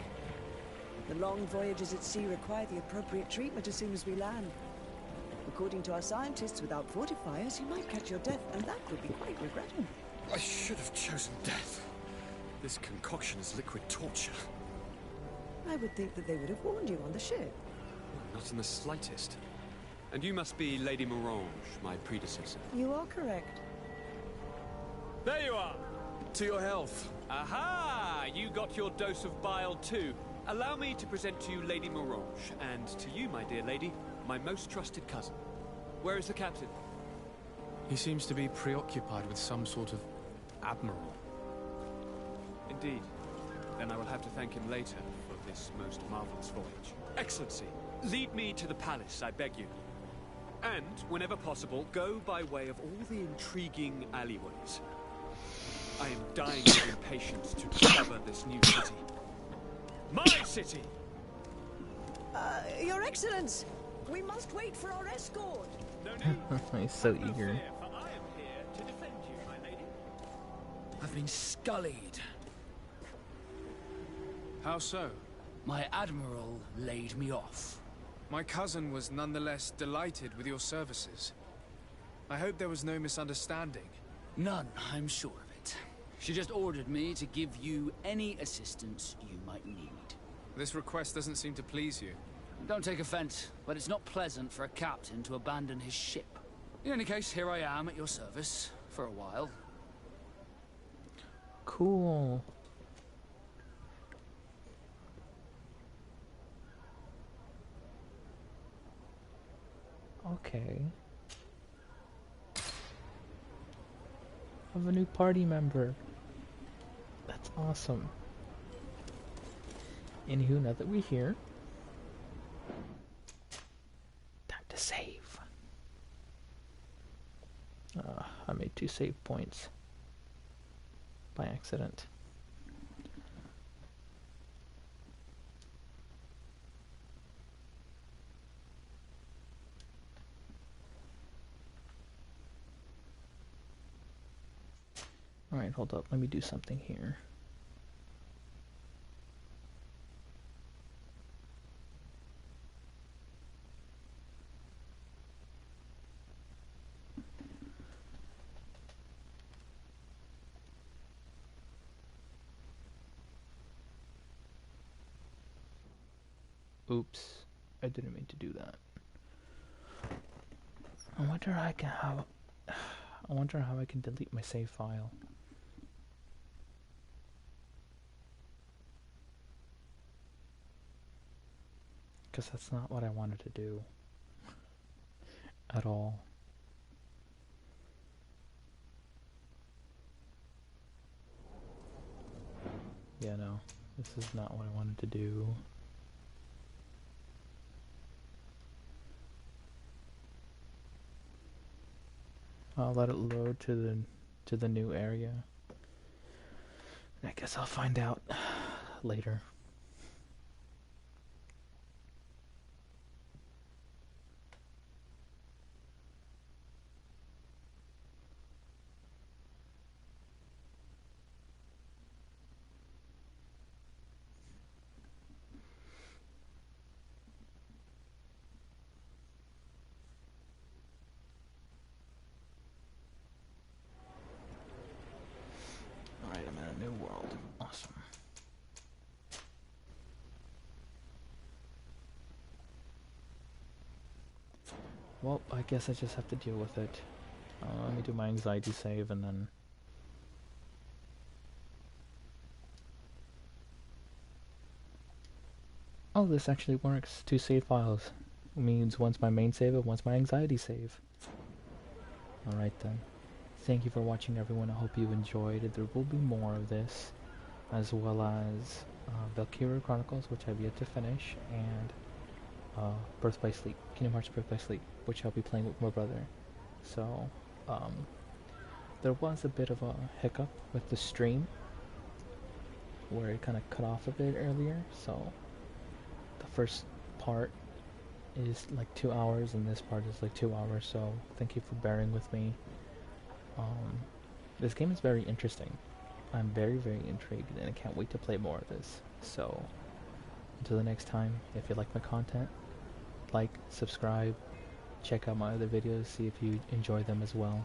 The long voyages at sea require the appropriate treatment as soon as we land. According to our scientists, without fortifiers, you might catch your death, and that would be quite regrettable. I should have chosen death. This concoction is liquid torture. I would think that they would have warned you on the ship. Not in the slightest. And you must be Lady Morange, my predecessor. You are correct. There you are! To your health. Aha! You got your dose of bile too. Allow me to present to you Lady Morange, and to you, my dear lady, my most trusted cousin. Where is the captain? He seems to be preoccupied with some sort of admiral. Indeed. Then I will have to thank him later for this most marvelous voyage. Excellency, lead me to the palace, I beg you. And, whenever possible, go by way of all the intriguing alleyways. I am dying of impatience to discover this new city. My city! Your Excellence! We must wait for our escort! No need. He's so eager. For I am here to defend you, my lady. I've been scullied. How so? My admiral laid me off. My cousin was nonetheless delighted with your services. I hope there was no misunderstanding. None, I'm sure of it. She just ordered me to give you any assistance you might need. This request doesn't seem to please you. Don't take offense, but it's not pleasant for a captain to abandon his ship. In any case, here I am at your service, for a while. Cool. Okay. I have a new party member. That's awesome. Anywho, now that we're here, time to save. I made 2 save points by accident. Alright, hold up. Let me do something here. Oops, I didn't mean to do that. I wonder how I can delete my save file. Because that's not what I wanted to do. At all. Yeah, no. This is not what I wanted to do. I'll let it load to the new area. I guess I'll find out later. Alright, I'm in a new world. Awesome. Well, I guess I just have to deal with it. Let me do my anxiety save and then... Oh, this actually works. 2 save files. It means one's my main save and one's my anxiety save. Alright then. Thank you for watching, everyone. I hope you enjoyed. There will be more of this, as well as Valkyria Chronicles, which I've yet to finish, and Birth by Sleep, Kingdom Hearts Birth by Sleep, which I'll be playing with my brother. So, there was a bit of a hiccup with the stream, where it kind of cut off a bit earlier, so the first part is like 2 hours, and this part is like 2 hours, so thank you for bearing with me. This game is very interesting. I'm very, very intrigued, and I can't wait to play more of this. So, until the next time, if you like my content, like, subscribe, check out my other videos, see if you enjoy them as well.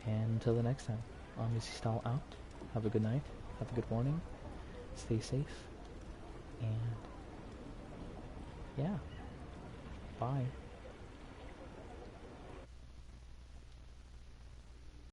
And until the next time, Omnes-D-Stahl out. Have a good night, have a good morning, stay safe, and yeah, bye.